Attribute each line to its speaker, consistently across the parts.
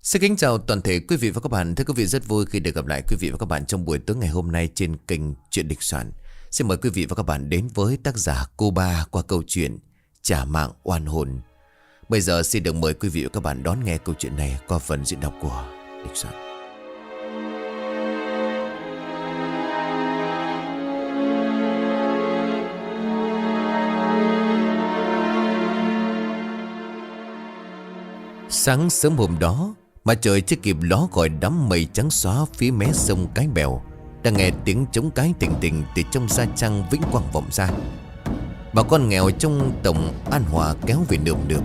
Speaker 1: Xin kính chào toàn thể quý vị và các bạn. Thưa quý vị, rất vui khi được gặp lại quý vị và các bạn trong buổi tối ngày hôm nay trên kênh Chuyện Địch Soạn. Xin mời quý vị và các bạn đến với tác giả Cô Ba qua câu chuyện Trả Mạng Oan Hồn. Bây giờ xin được mời quý vị và các bạn đón nghe câu chuyện này qua phần diễn đọc của Địch Soạn. Sáng sớm hôm đó, mà trời chưa kịp ló khỏi đám mây trắng xóa phía mé sông Cái Bèo, đã nghe tiếng trống cái tình tình từ trong sa trăng Vĩnh Quang vọng ra. Bà con nghèo trong tổng An Hòa kéo về nườm nượp.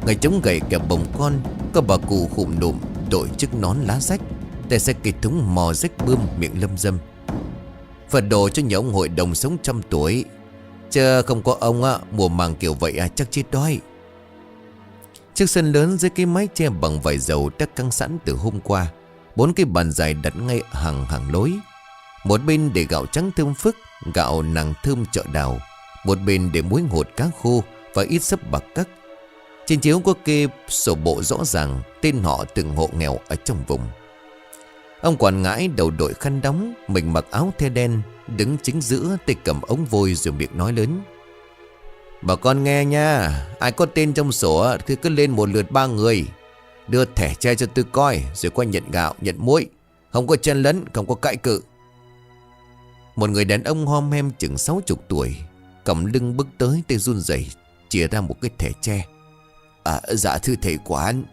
Speaker 1: Người chống gậy kẹp bồng con, có bà cụ khụm nụm đội chiếc nón lá rách, tay xe cây thúng mò rách bươm miệng lâm dâm. Phật đồ cho nhà ông hội đồng sống 100 tuổi, chứ không có ông mùa màng kiểu vậy chắc chết đói. Chiếc sân lớn dưới cái mái che bằng vải dầu đã căng sẵn từ hôm qua. 4 cái bàn dài đặt ngay hàng lối. Một bên để gạo trắng thơm phức, gạo nàng thơm chợ đào. Một bên để muối ngột cá khô và ít sấp bạc cắc. Trên chiếu có kê sổ bộ rõ ràng tên họ từng hộ nghèo ở trong vùng. Ông quản ngãi đầu đội khăn đóng, mình mặc áo the đen, đứng chính giữa, tay cầm ống vôi rồi miệng nói lớn: "Bà con nghe nha, ai có tên trong sổ thì cứ lên một lượt 3 người. Đưa thẻ che cho tôi coi, rồi qua nhận gạo, nhận muối. Không có chen lấn, không có cãi cự." Một người đàn ông hom hem chừng 60 tuổi, cầm lưng bước tới, tay run rẩy chìa ra một cái thẻ tre. Dạ thưa thầy quán,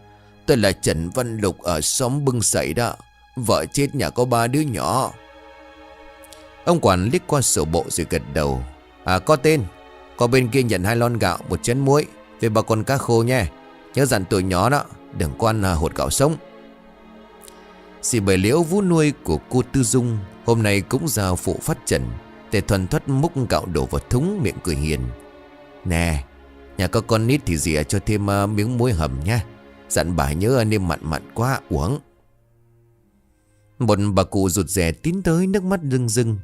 Speaker 1: tôi là Trần Văn Lục ở xóm Bưng Sậy đó. Vợ chết, nhà có 3 đứa nhỏ. Ông quản liếc qua sổ bộ rồi gật đầu. Có tên. Có bên kia nhận 2 lon gạo, 1 chén muối, về bà con cá khô nha. Nhớ dặn tuổi nhỏ đó, đừng có ăn hột gạo sống. Dì Bảy Liễu vú nuôi của cô Tư Dung hôm nay cũng ra phụ phát trần, để thuần thoát múc gạo đổ vào thúng, miệng cười hiền. Nè, nhà có con nít thì dì cho thêm miếng muối hầm nha. Dặn bà nhớ nêm mặn mặn quá uống. Một bà cụ rụt rè tiến tới, nước mắt rưng rưng.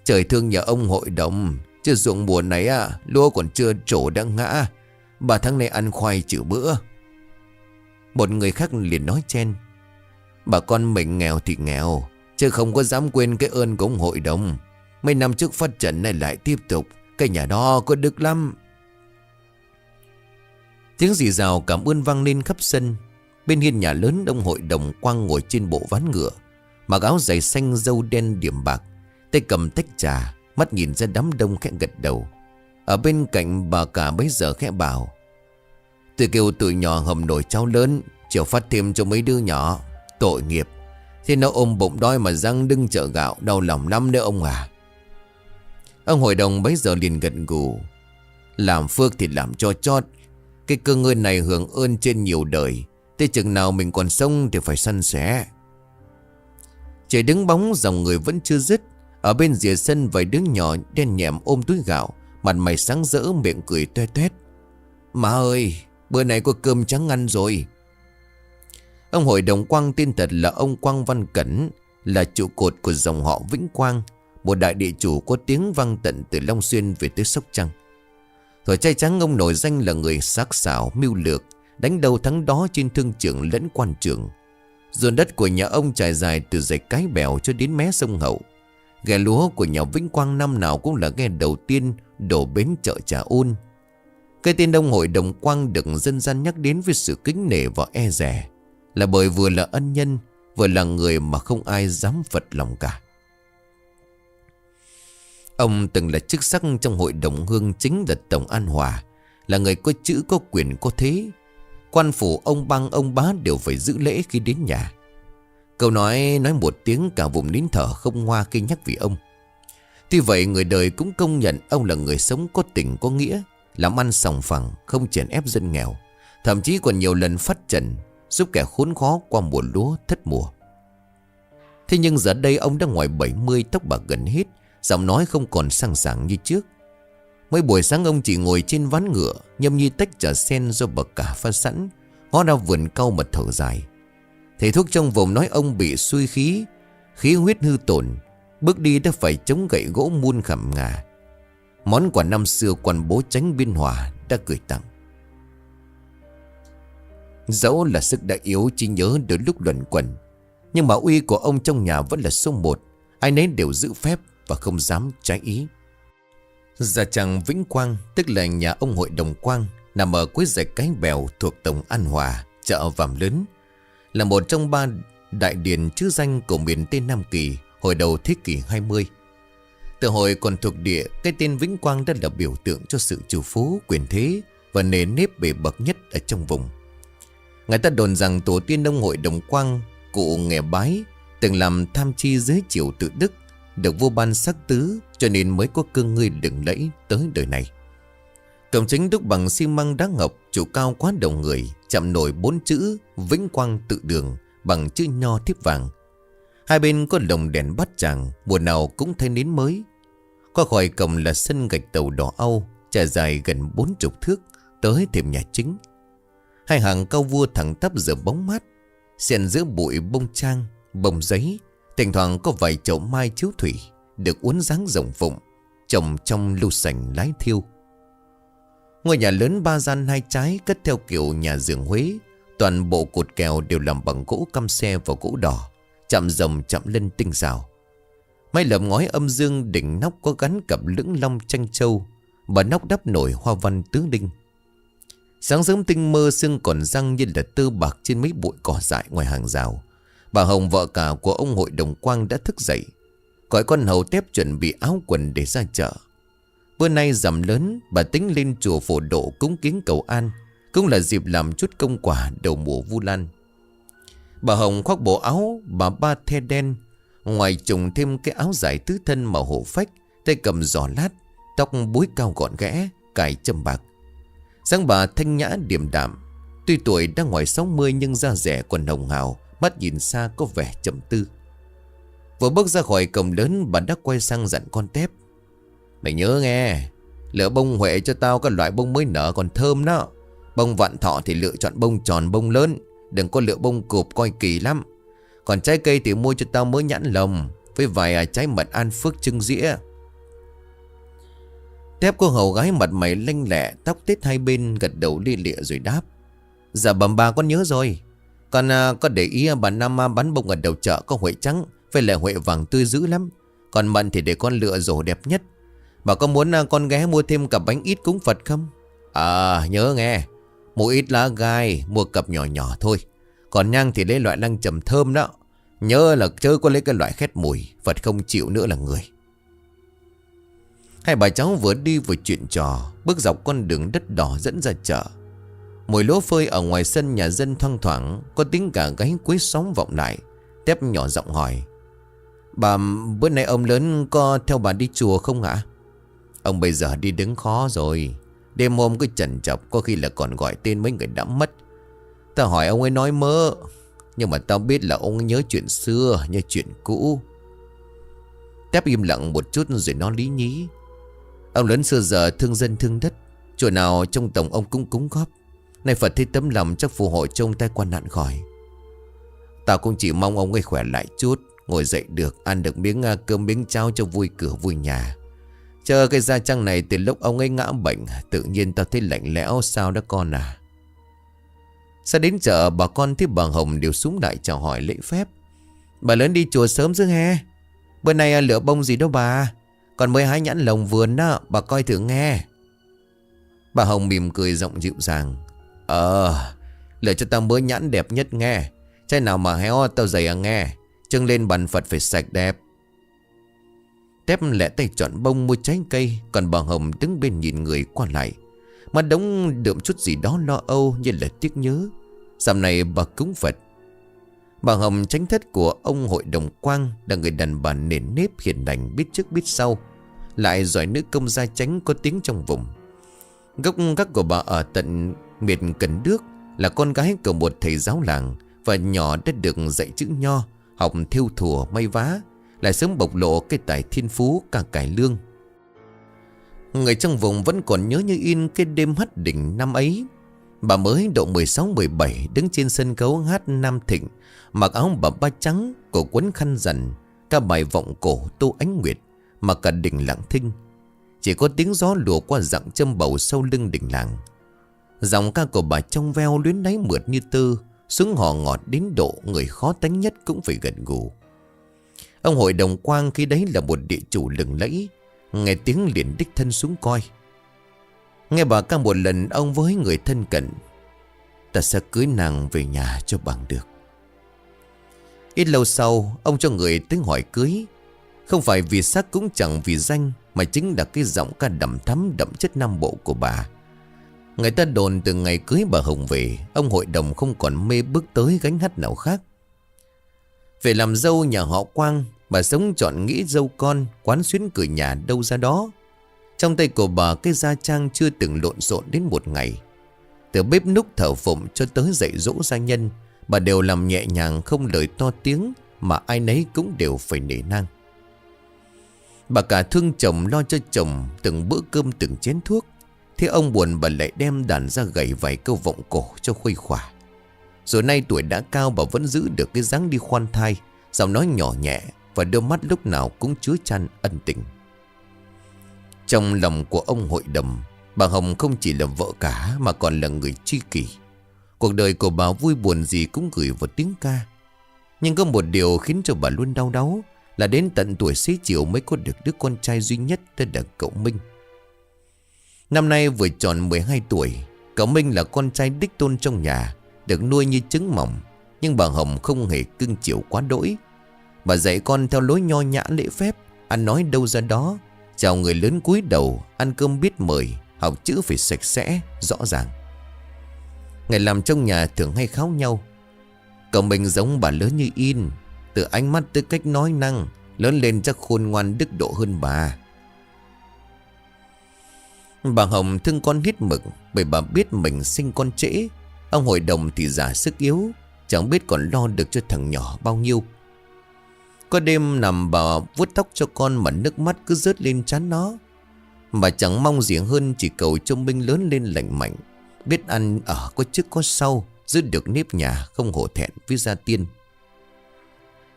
Speaker 1: Trời thương nhà ông hội đồng, chứ ruộng mùa này lúa còn chưa trổ đã ngã. 3 tháng nay ăn khoai chữ bữa. Một người khác liền nói chen: "Bà con mình nghèo thì nghèo, chứ không có dám quên cái ơn của ông hội đồng. Mấy năm trước phát triển này lại tiếp tục, cái nhà đó có đức lắm." Tiếng rì rào cảm ơn vang lên khắp sân. Bên hiên nhà lớn, ông hội đồng Quang ngồi trên bộ ván ngựa, mặc áo giày xanh râu đen điểm bạc, tay cầm tách trà, mắt nhìn ra đám đông khẽ gật đầu. Ở bên cạnh bà cả bấy giờ khẽ bảo: "Tôi kêu tụi nhỏ hầm nồi cháo lớn, chiều phát thêm cho mấy đứa nhỏ. Tội nghiệp, thế nó ôm bụng đói mà răng đưng chợ gạo, đau lòng lắm đấy ông à." Ông hội đồng bấy giờ liền gật gù: "Làm phước thì làm cho chót. Cái cơ ngơi này hưởng ơn trên nhiều đời, tới chừng nào mình còn sống thì phải săn sẻ." Trời đứng bóng, dòng người vẫn chưa dứt. Ở bên rìa sân, vài đứa nhỏ đen nhẹm ôm túi gạo, mặt mày sáng rỡ, miệng cười toe toét. "Má ơi, bữa nay có cơm trắng ăn rồi." Ông hội đồng Quang tên thật là ông Quang Văn Cẩn, là trụ cột của dòng họ Vĩnh Quang, một đại địa chủ có tiếng vang tận từ Long Xuyên về tới Sóc Trăng. Thuở trai trắng, ông nổi danh là người sắc sảo mưu lược, đánh đầu thắng đó trên thương trường lẫn quan trường. Ruộng đất của nhà ông trải dài từ dãy Cái Bèo cho đến mé sông Hậu. Ghe lúa của nhà Vĩnh Quang năm nào cũng là ghe đầu tiên đổ bến chợ Trà Ôn. Cái tên ông hội đồng Quang được dân gian nhắc đến với sự kính nể và e dè, là bởi vừa là ân nhân, vừa là người mà không ai dám phật lòng cả. Ông từng là chức sắc trong hội đồng hương chính là Tổng An Hòa, là người có chữ có quyền có thế. Quan phủ ông bang ông bá đều phải giữ lễ khi đến nhà. Câu nói một tiếng, cả vùng nín thở không hoa khi nhắc về ông. Tuy vậy, người đời cũng công nhận ông là người sống có tình có nghĩa, làm ăn sòng phẳng, không chèn ép dân nghèo, thậm chí còn nhiều lần phát trần, giúp kẻ khốn khó qua mùa lúa thất mùa. Thế nhưng giờ đây ông đã ngoài 70, tóc bạc gần hết, giọng nói không còn sang sảng như trước. Mấy buổi sáng ông chỉ ngồi trên ván ngựa, nhâm nhi tách trà sen do bà cả pha sẵn, ngó ra vườn cau mà thở dài. Thầy thuốc trong vùng nói ông bị xuôi khí, khí huyết hư tổn, bước đi đã phải chống gậy gỗ muôn khẩm ngà. Món quà năm xưa quan bố Tránh Biên Hòa đã gửi tặng. Dẫu là sức đã yếu, trí nhớ đôi lúc luẩn quẩn, nhưng mà uy của ông trong nhà vẫn là số một. Ai nấy đều giữ phép và không dám trái ý. Gia trang Vĩnh Quang, tức là nhà ông Hội Đồng Quang, nằm ở cuối dãy Cái Bèo thuộc tổng An Hòa, chợ Vàm Lớn, là một trong 3 đại điển trứ danh của miền Tây Nam Kỳ hồi đầu thế kỷ 20. Từ hồi còn thuộc địa, cái tên Vĩnh Quang đã là biểu tượng cho sự trù phú, quyền thế và nề nếp bề bậc nhất ở trong vùng. Người ta đồn rằng tổ tiên ông Hội Đồng Quang, cụ Nghè Bái, từng làm tham chi dưới triều Tự Đức, được vua ban sắc tứ, cho nên mới có cơ ngơi lừng lẫy tới đời này. Cổng chính đúc bằng xi măng đá ngọc, trụ cao quá đầu người, chạm nổi 4 chữ Vĩnh Quang Tự Đường bằng chữ nho thiếp vàng. Hai bên có lồng đèn bát tràng, mùa nào cũng thấy nến mới. Qua khỏi cổng là sân gạch tàu đỏ âu, trải dài gần 40 thước, tới thềm nhà chính. Hai hàng cau vua thẳng tắp giữa bóng mát, xen giữa bụi bông trang, bông giấy. Thỉnh thoảng có vài chậu mai chiếu thủy, được uốn dáng rồng phụng, trồng trong lu sành lái thiêu. Ngôi nhà lớn 3 gian 2 trái, cất theo kiểu nhà giường Huế. Toàn bộ cột kèo đều làm bằng gỗ căm xe và gỗ đỏ, chạm rồng chạm lân tinh xảo. Mái lợp ngói âm dương, đỉnh nóc có gắn cặp lưỡng long tranh châu, và nóc đắp nổi hoa văn tứ đinh. Sáng sớm tinh mơ, sương còn răng như là tơ bạc trên mấy bụi cỏ dại ngoài hàng rào. Bà Hồng, vợ cả của ông Hội Đồng Quang, đã thức dậy, gọi con hầu Tép chuẩn bị áo quần để ra chợ. Bữa nay rằm lớn, bà tính lên chùa Phổ Độ cúng kiến cầu an, cũng là dịp làm chút công quả đầu mùa Vu Lan. Bà Hồng khoác bộ áo bà ba the đen, ngoài trùng thêm cái áo dài tứ thân màu hổ phách, tay cầm giỏ lát, tóc búi cao gọn ghẽ, cài châm bạc. Dáng bà thanh nhã điềm đạm, tuy tuổi đã ngoài 60 nhưng da dẻ còn hồng hào, mắt nhìn xa có vẻ trầm tư. Vừa bước ra khỏi cổng lớn, bà đã quay sang dặn con Tép: "Mày nhớ nghe, lựa bông Huệ cho tao các loại bông mới nở còn thơm đó. Bông Vạn Thọ thì lựa chọn bông tròn bông lớn, đừng có lựa bông cụp coi kỳ lắm. Còn trái cây thì mua cho tao mới nhãn lồng, với vài trái mận An Phước trưng dĩa." Tép cô hầu gái mặt mày lanh lẹ, tóc tết hai bên, gật đầu lia lịa rồi đáp: "Dạ bẩm bà, con nhớ rồi. Con có để ý bà Năm bán bông ở đầu chợ có Huệ trắng với lại Huệ vàng tươi dữ lắm. Còn mận thì để con lựa rổ đẹp nhất. Bà có muốn con ghé mua thêm cặp bánh ít cúng Phật không?" Nhớ nghe, mua ít lá gai, mua cặp nhỏ nhỏ thôi. Còn nhang thì lấy loại lăng trầm thơm đó. Nhớ là chớ có lấy cái loại khét mùi, Phật không chịu nữa là người. Hai bà cháu vừa đi vừa chuyện trò, bước dọc con đường đất đỏ dẫn ra chợ. Mùi lúa phơi ở ngoài sân nhà dân thoang thoảng, có tiếng gà gáy cuối xóm vọng lại. Tép nhỏ giọng hỏi: "Bà, bữa nay ông lớn có theo bà đi chùa không hả?" "Ông bây giờ đi đứng khó rồi. Đêm hôm cứ chần chọc, có khi là còn gọi tên mấy người đã mất. Tao hỏi ông ấy nói mơ, nhưng mà tao biết là ông ấy nhớ chuyện xưa, như chuyện cũ." Tép im lặng một chút rồi nó lý nhí: "Ông lớn xưa giờ thương dân thương đất, chùa nào trong tổng ông cũng cúng góp. Nay Phật thấy tấm lòng chắc phù hộ cho ông tai qua nạn khỏi. Tao cũng chỉ mong ông ấy khỏe lại chút, ngồi dậy được, ăn được miếng cơm miếng cháo cho vui cửa vui nhà. Chờ cái gia trang này từ lúc ông ấy ngã bệnh, tự nhiên tao thấy lạnh lẽo sao đó con à." Sau đến chợ, bà con thấy bà Hồng đều xuống lại chào hỏi lễ phép: "Bà lớn đi chùa sớm chứ he? Bữa nay lựa bông gì đâu bà? Còn mới hái nhãn lồng vườn đó, bà coi thử nghe." Bà Hồng mỉm cười giọng dịu dàng: Lựa cho tao mới nhãn đẹp nhất nghe. Trái nào mà héo tao giày nghe. Trưng lên bàn Phật phải sạch đẹp." Tép lẹ tay chọn bông mua trái cây, còn bà Hồng đứng bên nhìn người qua lại, mắt đống đượm chút gì đó lo âu như là tiếc nhớ. Dạo này bà cúng Phật. Bà Hồng tránh thất của ông Hội Đồng Quang là người đàn bà nền nếp hiền lành, biết trước biết sau, lại giỏi nữ công gia chánh có tiếng trong vùng. Gốc gác của bà ở tận miền Cần Đước, là con gái của một thầy giáo làng, và nhỏ đã được dạy chữ nho, học thêu thùa may vá, lại sớm bộc lộ cái tài thiên phú ca cải lương. Người trong vùng vẫn còn nhớ như in cái đêm hát đỉnh năm ấy. Bà mới độ 16-17, đứng trên sân khấu hát Nam Thịnh, mặc áo bà ba trắng, cổ quấn khăn rằn, ca bài vọng cổ Tô Ánh Nguyệt, mà cả đình lặng thinh. Chỉ có tiếng gió lùa qua dặng châm bầu sau lưng đình làng. Giọng ca của bà trong veo luyến láy mượt như tơ, xuống hò ngọt đến độ người khó tánh nhất cũng phải gật gù. Ông hội đồng Quang khi đấy là một địa chủ lừng lẫy, nghe tiếng liền đích thân xuống coi. Nghe bà ca một lần, ông với người thân cận: "Ta sẽ cưới nàng về nhà cho bằng được." Ít lâu sau, ông cho người tới hỏi cưới. Không phải vì sắc cũng chẳng vì danh, mà chính là cái giọng ca đậm thắm đậm chất Nam Bộ của bà. Người ta đồn từ ngày cưới bà Hồng về, ông hội đồng không còn mê bước tới gánh hát nào khác. Về làm dâu nhà họ Quang, bà sống chọn nghĩ dâu con, quán xuyến cửa nhà đâu ra đó. Trong tay của bà cái gia trang chưa từng lộn xộn đến một ngày. Từ bếp núc thờ phụng cho tới dạy dỗ gia nhân, bà đều làm nhẹ nhàng không lời to tiếng, mà ai nấy cũng đều phải nể nang. Bà cả thương chồng lo cho chồng từng bữa cơm từng chén thuốc. Thế ông buồn bà lại đem đàn ra gảy vài câu vọng cổ cho khuây khỏa. Rồi nay tuổi đã cao, bà vẫn giữ được cái dáng đi khoan thai, giọng nói nhỏ nhẹ, và đôi mắt lúc nào cũng chứa chan ân tình. Trong lòng của ông hội đồng, bà Hồng không chỉ là vợ cả mà còn là người tri kỷ. Cuộc đời của bà vui buồn gì cũng gửi vào tiếng ca. Nhưng có một điều khiến cho bà luôn đau đáu, là đến tận tuổi xế chiều mới có được đứa con trai duy nhất, tên là cậu Minh. Năm nay vừa tròn 12 tuổi, cậu Minh là con trai đích tôn trong nhà, được nuôi như trứng mỏng. Nhưng bà Hồng không hề cưng chiều quá đỗi. Bà dạy con theo lối nho nhã lễ phép, ăn nói đâu ra đó, chào người lớn cúi đầu, ăn cơm biết mời, học chữ phải sạch sẽ, rõ ràng. Ngày làm trong nhà thường hay kháo nhau. Cậu Minh giống bà lớn như in, từ ánh mắt tới cách nói năng, lớn lên chắc khôn ngoan đức độ hơn bà. Bà Hồng thương con hết mực, bởi bà biết mình sinh con trễ. Ông hội đồng thì già sức yếu, chẳng biết còn lo được cho thằng nhỏ bao nhiêu. Có đêm nằm bà vuốt tóc cho con mà nước mắt cứ rớt lên trán nó. Bà chẳng mong gì hơn, chỉ cầu cho Minh lớn lên lành mạnh, biết ăn ở có trước có sau, giữ được nếp nhà, không hổ thẹn với gia tiên.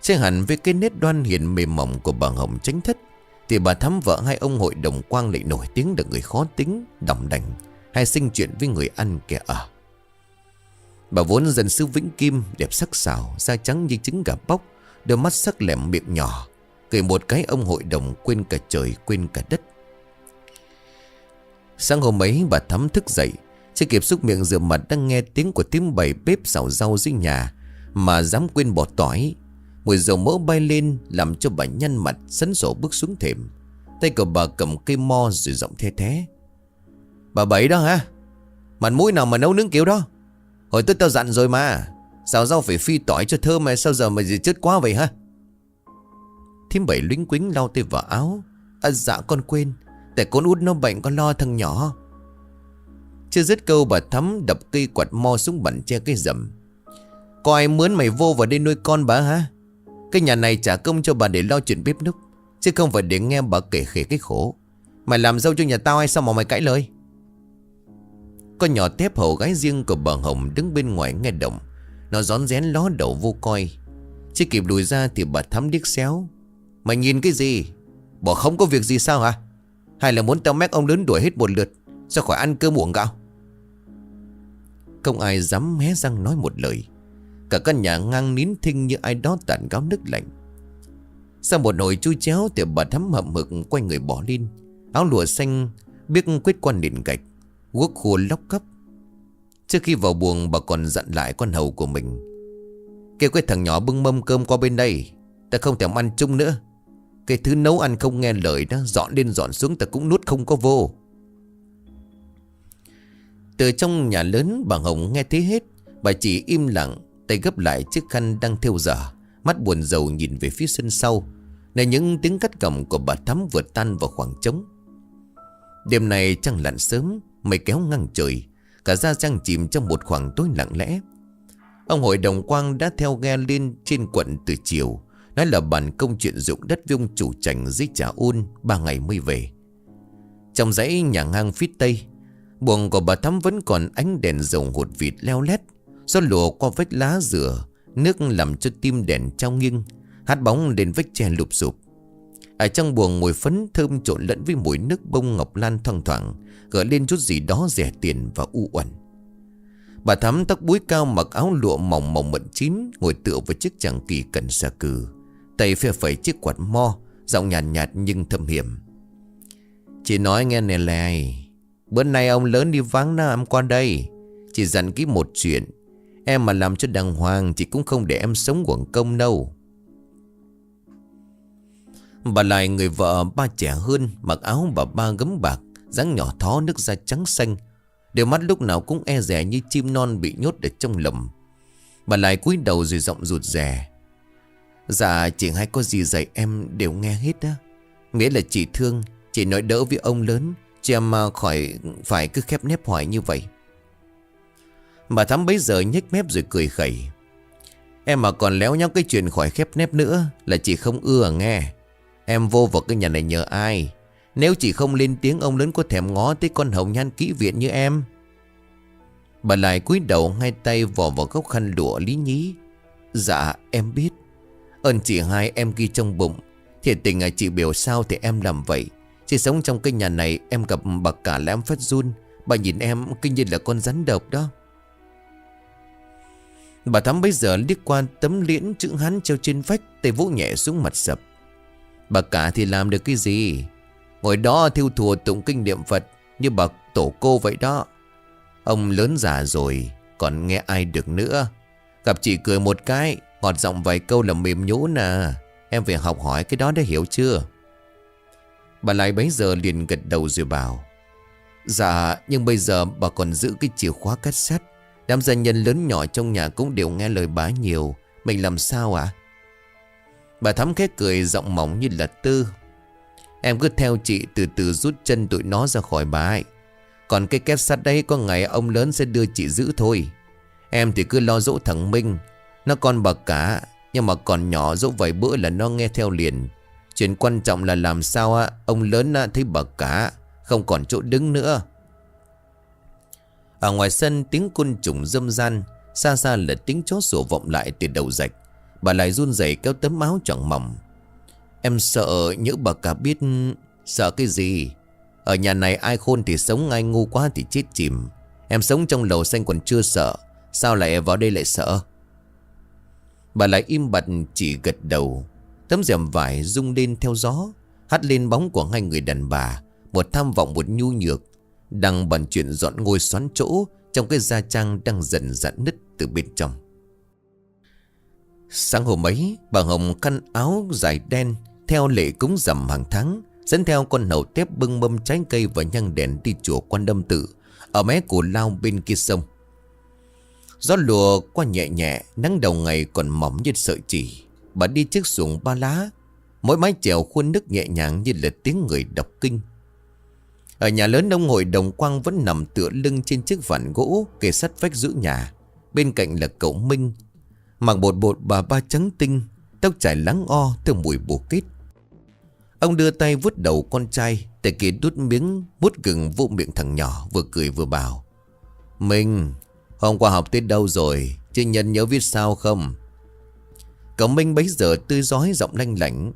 Speaker 1: Che hẳn với cái nét đoan hiền mềm mỏng của bà Hồng Chánh Thất, thì bà Thắm vợ hai ông hội đồng Quang lại nổi tiếng là người khó tính, đỏng đành, hay sinh chuyện với người ăn kẻ ở. Bà vốn dân xứ Vĩnh Kim, đẹp sắc sảo, da trắng như trứng gà bóc, đôi mắt sắc lẹm, miệng nhỏ, cười một cái ông hội đồng quên cả trời quên cả đất. Sáng hôm ấy bà Thắm thức dậy, chưa kịp xúc miệng rửa mặt đang nghe tiếng của tiếng bày bếp xào rau dưới nhà mà dám quên bỏ tỏi. Mùi dầu mỡ bay lên làm cho bà nhăn mặt, sấn sổ bước xuống thềm. Tay của bà cầm cây mo rồi giọng the thé: "Bà Bảy đó hả? Mặt mũi nào mà nấu nướng kiểu đó? Hồi tôi tao dặn rồi mà, xào rau phải phi tỏi cho thơm, mà sao giờ mà gì chết quá vậy hả?" Thím Bảy lính quính lau tay vào áo: Dạ con quên, tại con út nó bệnh, con lo thằng nhỏ." Chưa dứt câu bà Thắm đập cây quạt mo xuống bàn che cái rầm: "Có ai mướn mày vô vào đây nuôi con bà hả? Cái nhà này trả công cho bà để lo chuyện bếp núc, chứ không phải để nghe bà kể khể cái khổ. Mày làm dâu cho nhà tao hay sao mà mày cãi lời?" Con nhỏ Tép, hầu gái riêng của bà Hồng, đứng bên ngoài nghe động. Nó rón rén ló đầu vô coi. Chưa kịp lùi ra thì bà Thắm điếc xéo: "Mày nhìn cái gì? Bỏ không có việc gì sao hả? Hay là muốn tao mách ông lớn đuổi hết một lượt ra khỏi ăn cơm uống gạo?" Không ai dám hé răng nói một lời. Cả căn nhà ngang nín thinh như ai đó tàn gáo nước lạnh. Sau một hồi chui chéo thì bà Thắm hậm hực quay người bỏ lên. Áo lụa xanh biết quét qua nền gạch, guốc khô lóc cắp. Trước khi vào buồng, bà còn dặn lại con hầu của mình: "Kêu cái thằng nhỏ bưng mâm cơm qua bên đây, ta không thèm ăn chung nữa. Cái thứ nấu ăn không nghe lời đó, dọn lên dọn xuống ta cũng nuốt không có vô." Từ trong nhà lớn, bà Hồng nghe thấy hết. Bà chỉ im lặng, tay gấp lại chiếc khăn đang thêu dở, mắt buồn rầu nhìn về phía sân sau, nơi những tiếng cắt cẩm của bà Thắm vượt tan vào khoảng trống. Đêm nay trăng lặn sớm, mây kéo ngang trời, cả gia trang chìm trong một khoảng tối lặng lẽ. Ông hội đồng Quang đã theo ghe lên trên quận từ chiều, nói là bàn công chuyện dụng đất với ông chủ Trành dưới Trà Ôn 3 ngày mới về. Trong dãy nhà ngang phía tây, buồng của bà Thắm vẫn còn ánh đèn dầu hột vịt leo lét, gió lùa qua vách lá dừa, nước làm cho tim đèn trao nghiêng, hát bóng lên vách tre lụp sụp. Ở trong buồng, mùi phấn thơm trộn lẫn với mùi nước bông ngọc lan thoang thoảng, gợi lên chút gì đó rẻ tiền và u uẩn. Bà Thắm tóc búi cao, mặc áo lụa mỏng mỏng mận chín, ngồi tựa vào chiếc chàng kỳ cẩn xà cừ, tay phe phẩy chiếc quạt mo, giọng nhàn nhạt nhưng thâm hiểm. Chị nói nghe nè lè, bữa nay ông lớn đi vắng na em qua đây. Chị dặn kỹ một chuyện, em mà làm cho đàng hoàng chị cũng không để em sống uổng công đâu. Bà lại người vợ ba trẻ hơn, mặc áo bà ba gấm bạc, dáng nhỏ thó, nước da trắng xanh, đôi mắt lúc nào cũng e dè như chim non bị nhốt ở trong lồng. Bà lại cúi đầu rồi giọng rụt rè. Dạ chị hay có gì dạy em đều nghe hết á. Nghĩa là chị thương, chị nói đỡ với ông lớn, chị em khỏi phải cứ khép nép hoài như vậy. Bà Thắm bấy giờ nhếch mép rồi cười khẩy. Em mà còn léo nhóc cái chuyện khỏi khép nép nữa là chị không ưa nghe. Em vô vào cái nhà này nhờ ai? Nếu chị không lên tiếng, ông lớn có thèm ngó tới con hồng nhan kỹ viện như em. Bà lại cúi đầu, hai tay vò vào góc khăn lụa lý nhí. Dạ em biết. Ơn chị hai em ghi trong bụng. Thiệt tình chị biểu sao thì em làm vậy. Chị sống trong cái nhà này, em gặp bà cả là em phát run. Bà nhìn em kinh như là con rắn độc đó. Bà Thắm bấy giờ liếc qua tấm liễn chữ Hán treo trên vách, tay vỗ nhẹ xuống mặt sập. Bà cả thì làm được cái gì? Ngồi đó thiêu thùa tụng kinh niệm Phật như bà tổ cô vậy đó. Ông lớn già rồi, còn nghe ai được nữa. Gặp chị cười một cái, ngọt giọng vài câu là mềm nhũn à. Em phải học hỏi cái đó để hiểu chưa? Bà lại bấy giờ liền gật đầu rồi bảo. Dạ, nhưng bây giờ bà còn giữ cái chìa khóa két sắt. Đám gia nhân lớn nhỏ trong nhà cũng đều nghe lời bá nhiều. Mình làm sao ạ? Bà Thắm khét cười, giọng mỏng như là tơ. Em cứ theo chị từ từ rút chân tụi nó ra khỏi bà ấy. Còn cái két sắt đấy có ngày ông lớn sẽ đưa chị giữ thôi. Em thì cứ lo dỗ thằng Minh. Nó con bà cả, nhưng mà còn nhỏ, dỗ vài bữa là nó nghe theo liền. Chuyện quan trọng là làm sao ông lớn thấy bà cả không còn chỗ đứng nữa. Ở ngoài sân tiếng côn trùng râm ran, xa xa là tiếng chó sủa vọng lại từ đầu rạch. Bà lại run rẩy kéo tấm áo choàng mỏng. Em sợ nhỡ bà cả biết. Sợ cái gì? Ở nhà này ai khôn thì sống, ai ngu quá thì chết chìm. Em sống trong lầu xanh còn chưa sợ, sao lại vào đây lại sợ? Bà lại im bặt chỉ gật đầu. Tấm rèm vải rung lên theo gió, hắt lên bóng của hai người đàn bà. Một tham vọng, một nhu nhược, đang bàn chuyện dọn ngôi xoán chỗ trong cái gia trang đang dần rạn nứt từ bên trong. Sáng hôm ấy, bà Hồng khăn áo dài đen theo lệ cúng rằm hàng tháng, dẫn theo con hầu tép bưng mâm trái cây và nhang đèn đi chùa Quan Âm Tự ở mé cù lao bên kia sông. Gió lùa qua nhẹ nhẹ, nắng đầu ngày còn mỏng như sợi chỉ. Bà đi chiếc xuồng ba lá, mỗi mái chèo khuôn nước nhẹ nhàng như là tiếng người đọc kinh. Ở nhà lớn, ông Hội Đồng Quang vẫn nằm tựa lưng trên chiếc ván gỗ kề sát vách giữa nhà. Bên cạnh là cậu Minh, mặc bột bột bà ba trắng tinh, tóc trải lắng o theo mùi bồ kết. Ông đưa tay vuốt đầu con trai, tay kia đút miếng mút gừng vô miệng thằng nhỏ, vừa cười vừa bảo. Minh, hôm qua học tới đâu rồi? Chứ Nhân nhớ viết sao không? Cậu Minh bấy giờ tươi rói, giọng lanh lảnh.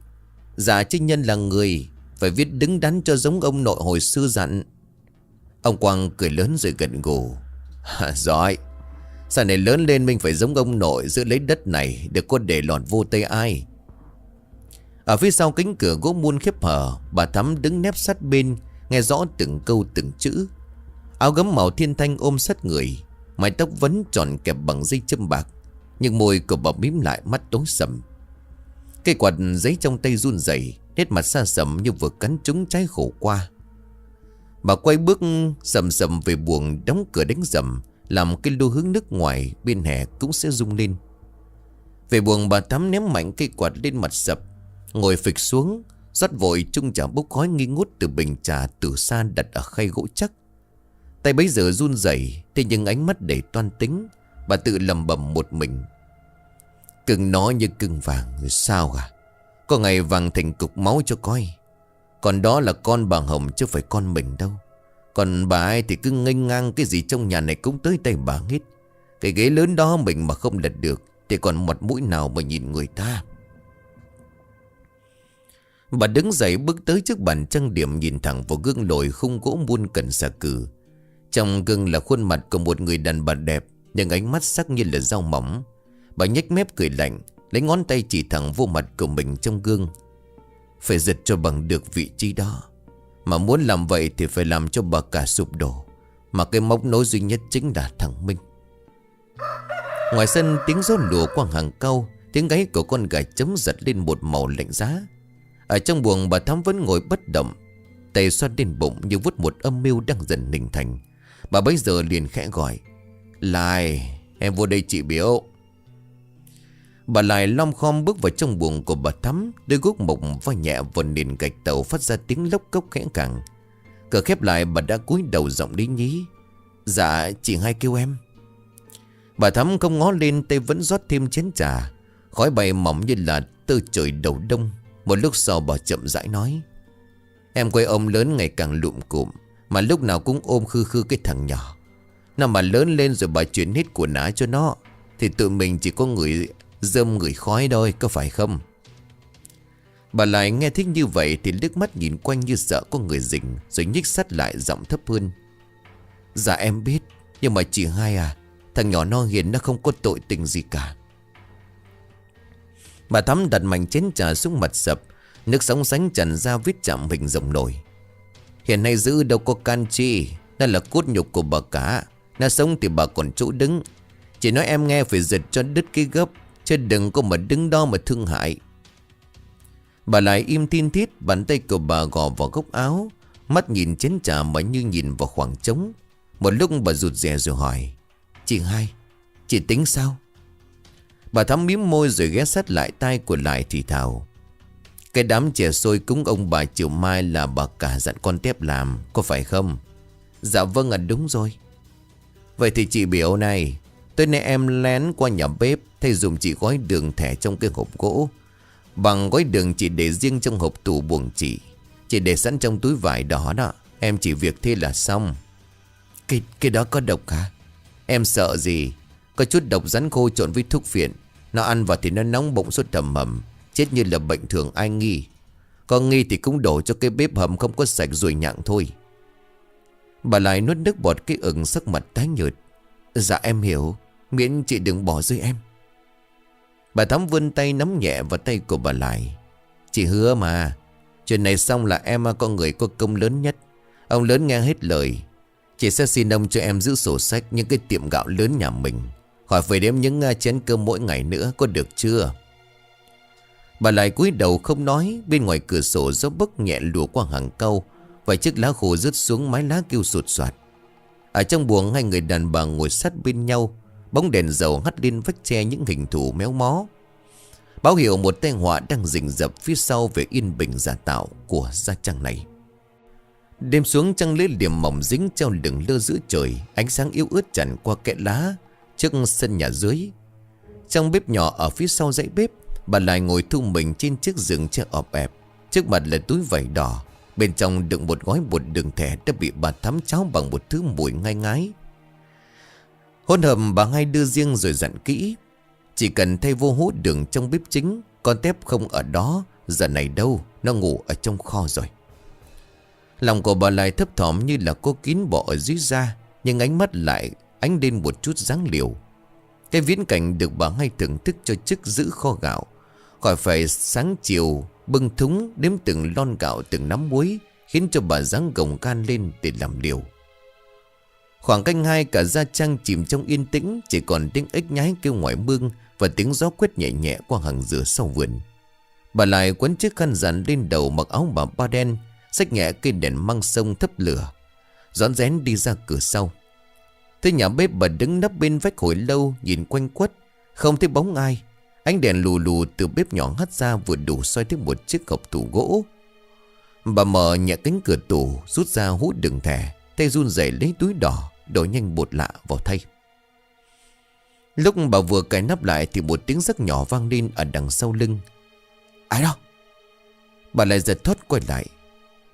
Speaker 1: Dạ chứ Nhân là người, phải viết đứng đắn cho giống ông nội hồi xưa dặn. Ông Quang cười lớn rồi gật gù. Giỏi. Sau này lớn lên mình phải giống ông nội, giữ lấy đất này để có để lọt vô tay ai. Ở phía sau cánh cửa gỗ muôn khép hở, bà Thắm đứng nép sát bên, nghe rõ từng câu từng chữ. Áo gấm màu thiên thanh ôm sát người, mái tóc vấn tròn kẹp bằng dây châm bạc, nhưng môi của bà mím lại, mắt tối sầm. Cây quạt giấy trong tay run rẩy, nét mặt xa sầm như vừa cắn trúng trái khổ qua. Bà quay bước sầm sầm về buồng đóng cửa đánh rầm, làm cái lu hướng nước ngoài bên hè cũng sẽ rung lên. Về buồng, bà Thắm ném mạnh cây quạt lên mặt sập, ngồi phịch xuống, rót vội chung trà bốc khói nghi ngút từ bình trà từ xa đặt ở khay gỗ chắc. Tay bấy giờ run rẩy, thế nhưng ánh mắt đầy toan tính. Bà tự lẩm bẩm một mình. Cưng nó như cưng vàng rồi sao à? Có ngày vàng thành cục máu cho coi. Còn đó là con bà Hồng chứ phải con mình đâu. Còn bà ấy thì cứ nghênh ngang, cái gì trong nhà này cũng tới tay bà hết. Cái ghế lớn đó mình mà không lật được thì còn mặt mũi nào mà nhìn người ta. Bà đứng dậy bước tới trước bàn trang điểm, nhìn thẳng vào gương lồi khung gỗ muôn cần xà cừ. Trong gương là khuôn mặt của một người đàn bà đẹp, nhưng ánh mắt sắc như là dao mỏng. Bà nhếch mép cười lạnh, lấy ngón tay chỉ thẳng vô mặt của mình trong gương. Phải giật cho bằng được vị trí đó. Mà muốn làm vậy thì phải làm cho bà cả sụp đổ. Mà cái móc nối duy nhất chính là thằng Minh. Ngoài sân tiếng gió lùa qua hàng cau, tiếng gáy của con gà trống giật lên một màu lạnh giá. Ở trong buồng bà Thắm vẫn ngồi bất động, tay xoa lên bụng như vuốt một âm mưu đang dần hình thành. Bà bấy giờ liền khẽ gọi: Lại, em vô đây chị biểu. Bà lại lom khom bước vào trong buồng của bà Thắm, đôi guốc mộc va nhẹ vào nền gạch tàu phát ra tiếng lốc cốc khẽ khàng. Cửa khép lại, bà đã cúi đầu giọng lý nhí: Dạ chị Hai kêu em. Bà Thắm không ngó lên, tay vẫn rót thêm chén trà. Khói bay mỏng như là tơ trời đầu đông. Một lúc sau bà chậm rãi nói: Em quay ông lớn ngày càng lụm cụm, mà lúc nào cũng ôm khư khư cái thằng nhỏ. Nào mà lớn lên rồi bà chuyển hết của ná cho nó, thì tụi mình chỉ có người rơm người khói thôi, có phải không? Bà lại nghe thích như vậy thì liếc mắt nhìn quanh như sợ có người rình, rồi nhích sát lại giọng thấp hơn: Dạ em biết, nhưng mà chị Hai à, thằng nhỏ nó hiền, nó không có tội tình gì cả. Bà Thắm đặt mạnh chén trà xuống mặt sập, nước sóng sánh tràn ra vết chạm mình rồng nổi. Hiện nay giữ đâu có can chi, nó là cốt nhục của bà cả. Nó sống thì bà còn chỗ đứng. Chỉ nói em nghe phải giật cho đứt cái gốc, chứ đừng có mà đứng đó mà thương hại. Bà lại im tin thít, bàn tay của bà gò vào góc áo, mắt nhìn chén trà mà như nhìn vào khoảng trống. Một lúc bà rụt rè rồi hỏi: Chị Hai, chị tính sao? Bà Thắm mím môi rồi ghé sát lại tai của lại thì thào: Cái đám chè xôi cúng ông bà chiều mai là bà cả dặn con Tép làm, có phải không? Dạ vâng ạ, đúng rồi. Vậy thì chị biểu này, tối nay em lén qua nhà bếp, thay dùng chị gói đường thẻ trong cái hộp gỗ. Bằng gói đường chị để riêng trong hộp tủ buồng chị để sẵn trong túi vải đỏ đó. Em chỉ việc thế là xong. Cái đó có độc hả? Em sợ gì? Có chút độc rắn khô trộn với thuốc phiện. Nó ăn vào thì nó nóng bụng sốt tầm hầm, chết như là bệnh thường ai nghi. Có nghi thì cũng đổ cho cái bếp hầm không có sạch rồi nhặng thôi. Bà lại nuốt nước bọt cái ửng, sắc mặt tái nhợt. Dạ em hiểu, miễn chị đừng bỏ rơi em. Bà Thắm vươn tay nắm nhẹ vào tay của bà lại. Chị hứa mà, chuyện này xong là em con người có công lớn nhất. Ông lớn nghe hết lời, chị sẽ xin ông cho em giữ sổ sách những cái tiệm gạo lớn nhà mình, khỏi phải đếm những chén cơm mỗi ngày nữa, có được chưa? Bà lại cúi đầu không nói. Bên ngoài cửa sổ gió bấc nhẹ lùa qua hàng cau, vài chiếc lá khô rớt xuống mái lá kêu sột soạt. Ở trong buồng, hai người đàn bà ngồi sát bên nhau, bóng đèn dầu hắt lên vách tre những hình thù méo mó, báo hiệu một tai họa đang rình rập phía sau về yên bình giả tạo của gia trang này. Đêm xuống, trăng lưỡi liềm mỏng dính treo lửng lơ giữa trời, ánh sáng yếu ớt tràn qua kẽ lá trước sân nhà dưới. Trong bếp nhỏ ở phía sau dãy bếp, bà lại ngồi thu mình trên chiếc giường tre ọp ẹp. Trước mặt là túi vải đỏ, bên trong đựng một gói bột đường thẻ đã bị bà Thắm cháo bằng một thứ mùi ngai ngái. Hỗn hợp bà Hai đưa riêng rồi dặn kỹ: Chỉ cần thay vô hũ đường trong bếp chính, con Tép không ở đó giờ này đâu, nó ngủ ở trong kho rồi. Lòng của bà lại thấp thỏm như là có kín bọ ở dưới da, nhưng ánh mắt lại ánh lên một chút dáng liều. Cái viễn cảnh được bà Hai thưởng thức cho chức giữ kho gạo, khỏi phải sáng chiều bưng thúng đếm từng lon gạo từng nắm muối, khiến cho bà dáng gồng can lên để làm liều. Khoảng canh hai, cả gia trang chìm trong yên tĩnh, chỉ còn tiếng ếch nhái kêu ngoài mương và tiếng gió quét nhẹ nhẹ qua hàng dừa sau vườn. Bà lại quấn chiếc khăn rằn lên đầu, mặc áo bà ba đen, xách nhẹ cây đèn măng sông thắp lửa, rón rén đi ra cửa sau. Tới nhà bếp, bà đứng nấp bên vách hồi lâu, nhìn quanh quất không thấy bóng ai. Ánh đèn lù lù từ bếp nhỏ hắt ra vừa đủ soi tới một chiếc hộp tủ gỗ. Bà mở nhẹ cánh cửa tủ, rút ra hũ đựng thẻ, tay run rẩy lấy túi đỏ, đổ nhanh bột lạ vào thay. Lúc bà vừa cài nắp lại thì một tiếng rất nhỏ vang lên ở đằng sau lưng. Ai đó? Bà lại giật thót quay lại.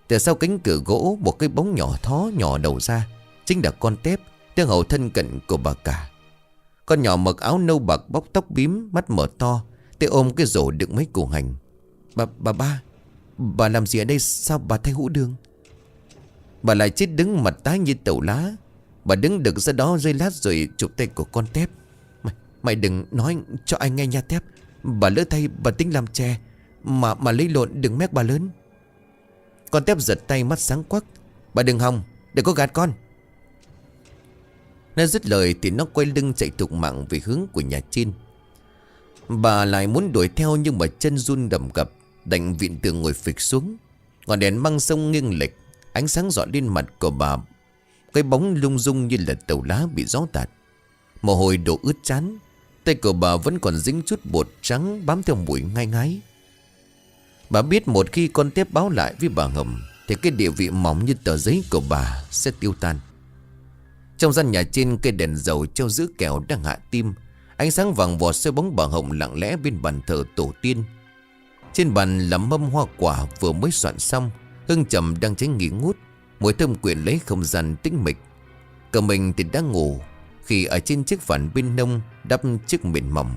Speaker 1: Từ sau cánh cửa gỗ, một cái bóng nhỏ thó nhỏ đầu ra. Chính là con Tép, đứa hầu thân cận của bà cả. Con nhỏ mặc áo nâu bạc, bóc tóc bím, mắt mở to, tay ôm cái rổ đựng mấy củ hành. Bà làm gì ở đây? Sao bà thay hũ đường? Bà lại chết đứng mặt tái như tàu lá. Bà đứng đực ra đó giây lát rồi chụp tay của con Tép. Mày đừng nói cho anh nghe nha Tép. Bà lỡ tay bà tính làm chè. Mà lấy lộn đừng mép bà lớn. Con Tép giật tay mắt sáng quắc. Bà đừng hòng, đừng có gạt con. Nó dứt lời thì nó quay lưng chạy thục mạng về hướng của nhà trên. Bà lại muốn đuổi theo nhưng mà chân run đầm cập, đành vịn tường ngồi phịch xuống. Ngọn đèn măng sông nghiêng lệch, ánh sáng rọi lên mặt của bà. Cái bóng lung rung như là tàu lá bị gió tạt. Mồ hôi đổ ướt trán. Tay của bà vẫn còn dính chút bột trắng bám theo mùi ngai ngái. Bà biết một khi con Tép báo lại với bà Hồng thì cái địa vị mỏng như tờ giấy của bà sẽ tiêu tan. Trong gian nhà trên, cây đèn dầu treo giữ kèo đang hạ tim. Ánh sáng vàng vọt soi bóng bà Hồng lặng lẽ bên bàn thờ tổ tiên. Trên bàn là mâm hoa quả vừa mới soạn xong. Hương trầm đang cháy nghỉ ngút. Mùi thơm quyện lấy không gian tĩnh mịch. Cậu mình thì đang ngủ khi ở trên chiếc phản bên nông đắp chiếc mền mỏng.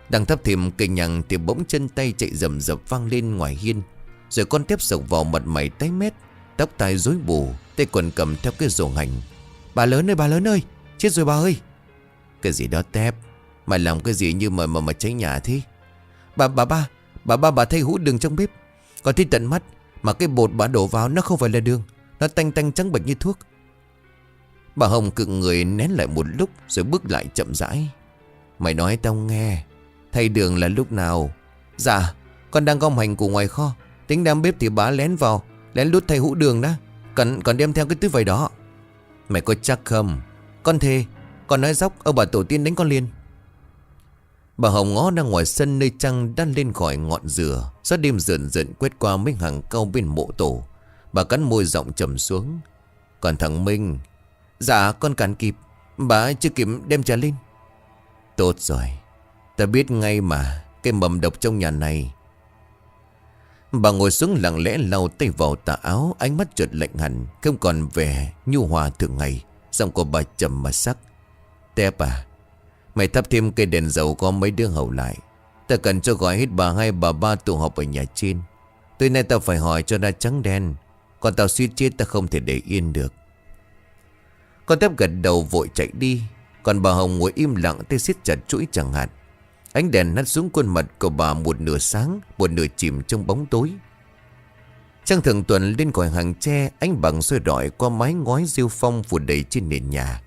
Speaker 1: Đang thắp thêm cây nhang thì bỗng chân tay chạy rầm rập vang lên ngoài hiên. Rồi con Tép sộc vào mặt mày tái mét, tóc tai rối bù, tay quần cầm theo cái rổ hành. Bà lớn ơi, chết rồi bà ơi. Cái gì đó Tép, mày làm cái gì như mà cháy nhà thế? Bà thấy hũ đường trong bếp. Còn thấy tận mắt mà cái bột bà đổ vào nó không phải là đường. Nó tanh tanh trắng bệch như thuốc. Bà Hồng cựng người nén lại một lúc rồi bước lại chậm rãi. Mày nói tao nghe, thay đường là lúc nào? Dạ, con đang gom hành củ ngoài kho. Tính đám bếp thì bà lén vào, lén lút thay hũ đường đó. Còn đem theo cái túi vải đó. Mày có chắc không? Con thề. Con nói dóc, ông bà tổ tiên đánh con liền. Bà Hồng ngó ra ngoài sân nơi trăng đang lên khỏi ngọn dừa. Gió đêm rợn rợn quét qua mấy hàng cau bên mộ tổ. Bà cắn môi giọng trầm xuống. Còn thằng Minh. Dạ con cản kịp. Bà chưa kịp đem trà lên. Tốt rồi. Ta biết ngay mà. Cái mầm độc trong nhà này. Bà ngồi xuống lặng lẽ lau tay vào tà áo. Ánh mắt chợt lạnh hẳn, không còn vẻ nhu hòa thường ngày. Giọng của bà trầm mà sắc. Tép à, mày thắp thêm cây đèn dầu có mấy đứa hầu lại. Ta cần cho gọi hết bà hai bà ba tụ họp ở nhà trên. Tối nay tao phải hỏi cho ra trắng đen. Còn tao suýt chết ta không thể để yên được. Con Tép gật đầu vội chạy đi. Còn bà Hồng ngồi im lặng, tay siết chặt chuỗi chẳng hạn. Ánh đèn hắt xuống khuôn mặt của bà, một nửa sáng, một nửa chìm trong bóng tối. Trăng thường tuần lên khỏi hàng tre, ánh bằng soi rọi qua mái ngói rêu phong phủ đầy trên nền nhà.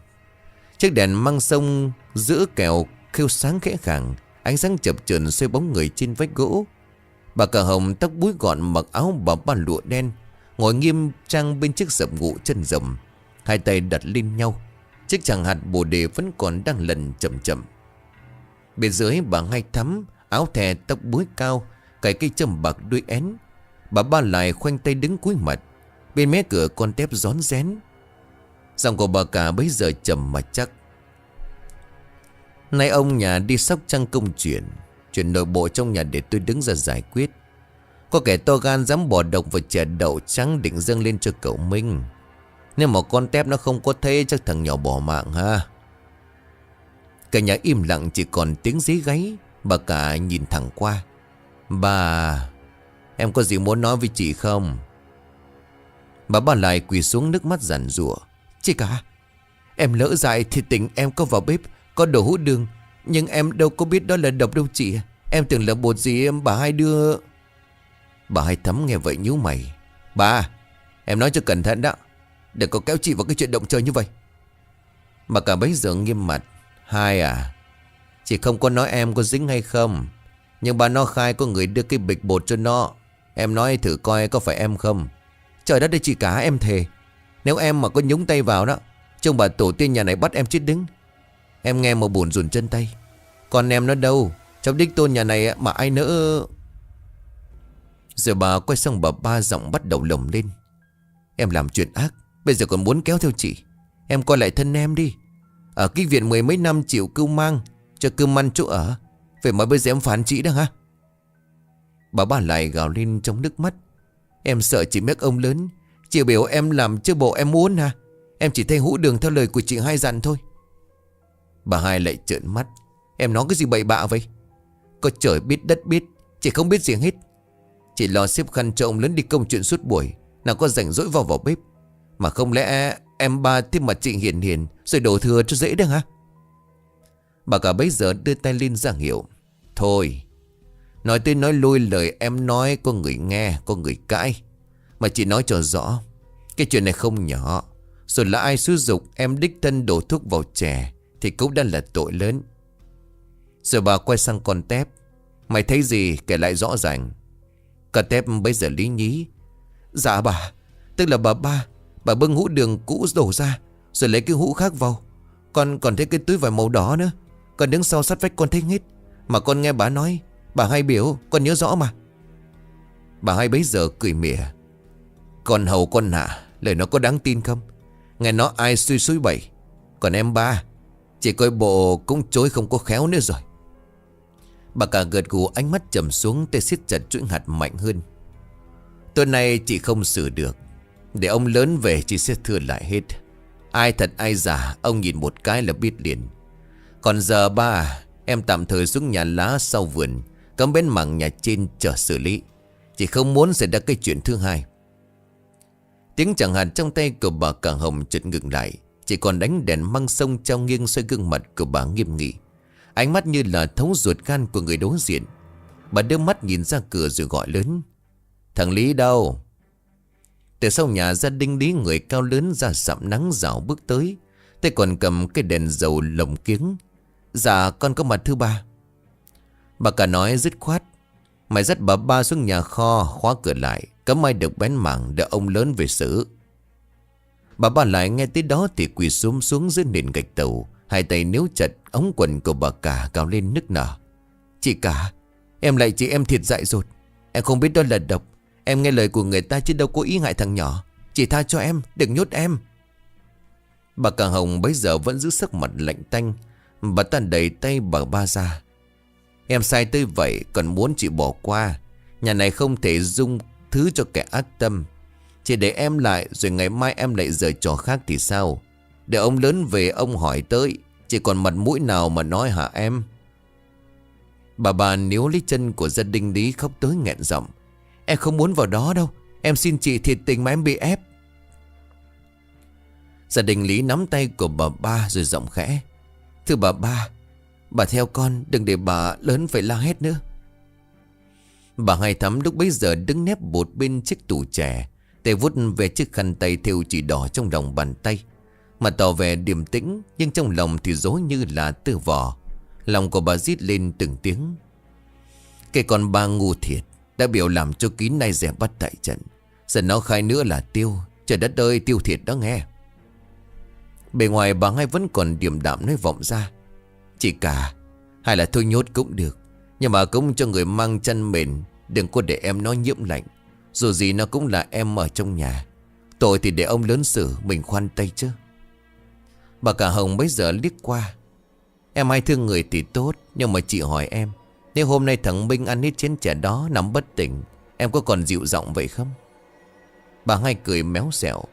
Speaker 1: Chiếc đèn măng sông giữa kèo khêu sáng khẽ khàng, ánh sáng chập chờn xoay bóng người trên vách gỗ. Bà Cả Hồng tóc búi gọn, mặc áo bà ba lụa đen, ngồi nghiêm trang bên chiếc sập ngụ chân rộng, hai tay đặt lên nhau. Chiếc chàng hạt bồ đề vẫn còn đang lần chậm chậm. Bên dưới bà Hai Thắm, áo thè tóc búi cao, cài cây châm bạc đuôi én. Bà ba lại khoanh tay đứng cúi mặt. Bên mé cửa con Tép rón rén. Giọng của bà Cả bấy giờ trầm mà chắc. Nay ông nhà đi Sóc Trăng công chuyện nội bộ trong nhà để tôi đứng ra giải quyết. Có kẻ to gan dám bỏ độc vào chè đậu trắng định dâng lên cho cậu Minh. Nếu mà con Tép nó không có thế chắc thằng nhỏ bỏ mạng ha. Cả nhà im lặng, chỉ còn tiếng dí gáy. Bà Cả nhìn thẳng qua. Bà, em có gì muốn nói với chị không? Bà ba lại quỳ xuống, nước mắt giàn giụa. Chị Cả, em lỡ dại thì tỉnh em có vào bếp có đổ hũ đường, nhưng em đâu có biết đó là độc đâu chị. Em tưởng là bột gì em bà hai đưa. Bà Hai Thắm nghe vậy nhíu mày. Bà, em nói cho cẩn thận đó, đừng có kéo chị vào cái chuyện động trời như vậy. Bà Cả bấy giờ nghiêm mặt. Hai à, chị không có nói em có dính hay không, nhưng bà nó khai có người đưa cái bịch bột cho nó. Em nói thử coi có phải em không. Trời đất ơi chị Cả, em thề, nếu em mà có nhúng tay vào đó, trông bà tổ tiên nhà này bắt em chết đứng. Em nghe mà buồn rùn chân tay. Còn em nó đâu, cháu đích tôn nhà này mà ai nỡ. Rồi bà quay sang bà ba, giọng bắt đầu lồng lên. Em làm chuyện ác, bây giờ còn muốn kéo theo chị. Em coi lại thân em đi. Ở cái viện mười mấy năm chịu cưu mang, cho cơm ăn chỗ ở, vậy mà bây giờ em phản chị đó hả? Bà ba lại gào lên trong nước mắt. Em sợ chị mét ông lớn, chị biểu em làm chứ bộ em muốn hả? Em chỉ thay hũ đường theo lời của chị Hai dặn thôi. Bà Hai lại trợn mắt. Em nói cái gì bậy bạ vậy? Có trời biết đất biết, chị không biết gì hết. Chị lo xếp khăn cho ông lớn đi công chuyện suốt buổi, nào có rảnh rỗi vào bếp. Mà không lẽ Em ba thêm mặt chị hiền hiền rồi đổ thừa cho dễ được hả? Bà cả bấy giờ đưa tay lên ra hiệu. Thôi, nói tới nói lui lời em nói có người nghe, có người cãi. Mà chị nói cho rõ, cái chuyện này không nhỏ. Rồi là ai xúi giục em đích thân đổ thuốc vào chè thì cũng đã là tội lớn. Rồi bà quay sang con Tép. Mày thấy gì kể lại rõ ràng. Con Tép bây giờ lý nhí. Dạ bà, tức là bà bưng hũ đường cũ đổ ra rồi lấy cái hũ khác vào. Con còn thấy cái túi vải màu đỏ nữa. Con đứng sau sát vách con thấy hết. Mà con nghe bà nói, bà hay biểu, con nhớ rõ mà. Bà hai bấy giờ cười mỉa. Con hầu con nạ, lời nó có đáng tin không? Nghe nó ai suy suy bậy. Còn em ba, chỉ coi bộ cũng chối không có khéo nữa rồi. Bà cả gật gù, ánh mắt trầm xuống, tay siết chặt chuỗi hạt mạnh hơn. Tuần này chị không xử được. Để ông lớn về chị sẽ thưa lại hết. Ai thật ai giả ông nhìn một cái là biết liền. Còn giờ ba, em tạm thời xuống nhà lá sau vườn, cắm bên mảng nhà trên chờ xử lý. Chị không muốn xảy ra cái chuyện thứ hai. Tiếng chẳng hạt trong tay của bà cả Hồng chợt ngừng lại. Chỉ còn đánh đèn măng sông trao nghiêng xoay gương mặt của bà nghiêm nghị. Ánh mắt như là thấu ruột gan của người đối diện. Bà đưa mắt nhìn ra cửa rồi gọi lớn. Thằng Lý đâu? Từ sau nhà gia đình Lý, người cao lớn da sạm nắng rảo bước tới. Tay còn cầm cái đèn dầu lồng kiếng. Dạ con có mặt thưa bà. Bà cả nói dứt khoát. Mày dắt bà ba xuống nhà kho, khóa cửa lại, cấm ai được bén mảng để ông lớn về xử. Bà ba lại nghe tới đó thì quỳ xuống dưới nền gạch tàu, hai tay níu chặt ống quần của bà cả, gào lên nức nở. Chị cả, em lại chị em thiệt dại dột. Em không biết đó là độc. Em nghe lời của người ta chứ đâu có ý hại thằng nhỏ. Chị tha cho em, đừng nhốt em. Bà cả Hồng bấy giờ vẫn giữ sắc mặt lạnh tanh. Bà ta đẩy tay bà ba ra. Em sai tới vậy còn muốn chị bỏ qua. Nhà này không thể dung thứ cho kẻ ác tâm. Chỉ để em lại rồi ngày mai em lại giở trò khác thì sao? Để ông lớn về ông hỏi tới, chỉ còn mặt mũi nào mà nói hả em? Bà níu lấy chân của gia đình Lý khóc tới nghẹn giọng. Em không muốn vào đó đâu. Em xin chị thiệt tình mà em bị ép. Gia đình Lý nắm tay của bà ba rồi giọng khẽ. Thưa bà ba, bà theo con, đừng để bà lớn phải la hét nữa. Bà Hai Thắm lúc bấy giờ đứng nép bột bên chiếc tủ chè, tay vuốt về chiếc khăn tay thêu chỉ đỏ trong lòng bàn tay, mà tỏ vẻ điềm tĩnh, nhưng trong lòng thì dối như là tơ vò. Lòng của bà rít lên từng tiếng. Cái con ba ngu thiệt, đã biểu làm cho Kín nay dè bắt tại trận. Giờ nó khai nữa là tiêu. Trời đất ơi, tiêu thiệt đó nghe. Bề ngoài bà Hai vẫn còn điềm đạm nói vọng ra. Chị cả, hay là thôi nhốt cũng được, nhưng mà cũng cho người mang chân mền. Đừng có để em nó nhiễm lạnh. Dù gì nó cũng là em ở trong nhà. Tội thì để ông lớn xử, mình khoan tay chứ. Bà cả Hồng bấy giờ liếc qua. Em hay thương người thì tốt, nhưng mà chị hỏi em, nếu hôm nay thằng Minh ăn hết chén chè đó nằm bất tỉnh, em có còn dịu giọng vậy không? Bà Hai cười méo xẹo.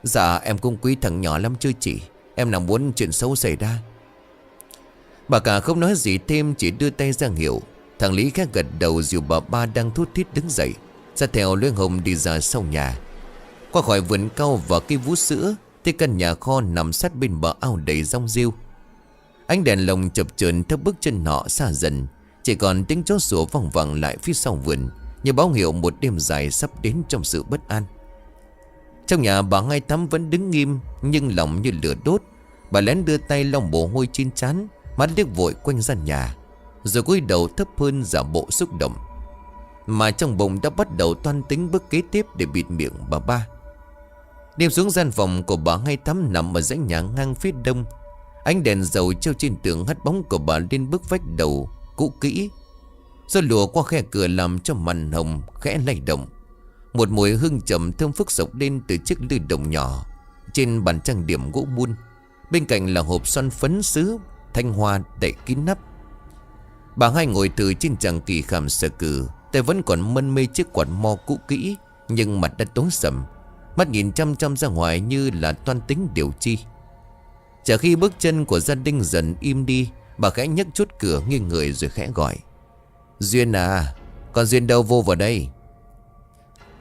Speaker 1: Dạ em cũng quý thằng nhỏ lắm chứ chị. Em nào muốn chuyện xấu xảy ra. Bà cả không nói gì thêm, chỉ đưa tay ra hiệu. Thằng Lý khác gật đầu dìu bà ba đang thút thít đứng dậy, ra theo lối Hồng đi ra sau nhà. Qua khỏi vườn cau và cây vú sữa, tới căn nhà kho nằm sát bên bờ ao đầy rong rêu. Ánh đèn lồng chập chờn theo bước chân họ xa dần. Chỉ còn tiếng chó sủa vang vẳng lại phía sau vườn, như báo hiệu một đêm dài sắp đến trong sự bất an. Trong nhà bà Hai Thắm vẫn đứng nghiêm, nhưng lòng như lửa đốt. Bà lén đưa tay lau mồ hôi trên trán, mắt liếc vội quanh gian nhà, rồi cúi đầu thấp hơn giả bộ xúc động. Mà trong bụng đã bắt đầu toan tính bước kế tiếp để bịt miệng bà ba. Đêm xuống gian phòng của bà Hai Thắm nằm ở dãy nhà ngang phía đông. Ánh đèn dầu treo trên tường hắt bóng của bà lên bức vách đầu cũ kỹ. Gió lùa qua khe cửa làm cho màn hồng khẽ lay động. Một mùi hương trầm thơm phức sộc lên từ chiếc lư đồng nhỏ trên bàn trang điểm gỗ mun. Bên cạnh là hộp son phấn sứ thanh hoa đậy kín nắp. Bà Hai ngồi từ trên chàng kỳ khảm sờ cừ, tay vẫn còn mân mê chiếc quạt mo cũ kỹ, nhưng mặt đã tối sầm, mắt nhìn chăm chăm ra ngoài như là toan tính điều chi. Chả khi bước chân của gia đình dần im đi, bà khẽ nhấc chốt cửa nghiêng người rồi khẽ gọi. Duyên à, con Duyên đâu, vô vào đây.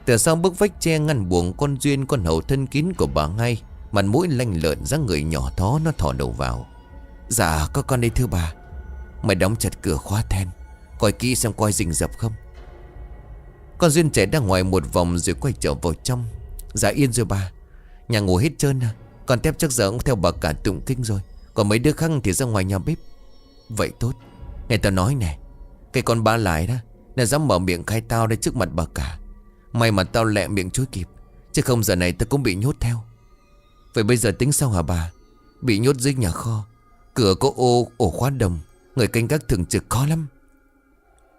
Speaker 1: Từ sau bức vách tre ngăn buồng con Duyên, con hầu thân kín của bà Hai, Mặt mũi lanh lợn, dáng người nhỏ thó. Nó thò đầu vào. Dạ có con đây thưa bà. Mày đóng chặt cửa khóa then, coi kỹ xem coi rình rập không. Con Duyên chạy ra ngoài một vòng rồi quay trở vào trong. Dạ yên rồi bà. Nhà ngủ hết trơn à. Con Tép chắc giờ cũng theo bà cả tụng kinh rồi. Còn mấy đứa khác thì ra ngoài nhà bếp. Vậy tốt. Nghe tao nói nè, cái con ba lại đó, nó dám mở miệng khai tao đây trước mặt bà cả. May mà tao lẹ miệng chối kịp, chứ không giờ này tao cũng bị nhốt theo. Vậy bây giờ tính sao hả bà? Bị nhốt dưới nhà kho, cửa có ổ khóa đồng, người canh gác thường trực khó lắm.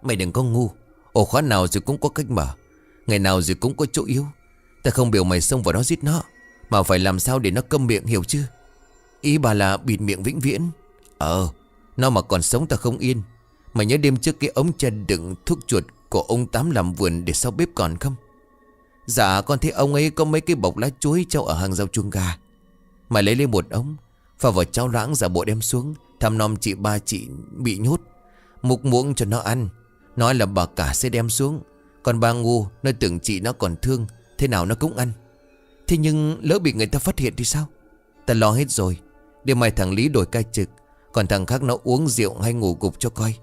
Speaker 1: Mày đừng có ngu. Ổ khóa nào rồi cũng có cách mở, ngày nào rồi cũng có chỗ yếu. Ta không biểu mày xông vào đó giết nó, mà phải làm sao để nó câm miệng, hiểu chưa? Ý bà là bịt miệng vĩnh viễn. Nó mà còn sống ta không yên. Mày nhớ đêm trước cái ống chân đựng thuốc chuột của ông Tám làm vườn để sau bếp còn không? Dạ con thấy ông ấy có mấy cái bọc lá chuối treo ở hàng rào chuồng gà. Mày lấy lên một ống, pha vào cháo loãng giả bộ đem xuống thăm nom chị ba chị bị nhốt. Múc muỗng cho nó ăn, nói là bà cả sẽ đem xuống. Còn bà ngu, nó tưởng chị nó còn thương, thế nào nó cũng ăn. Thế nhưng lỡ bị người ta phát hiện thì sao? Ta lo hết rồi. Đêm mai thằng Lý đổi cai trực, còn thằng khác nó uống rượu hay ngủ gục cho coi.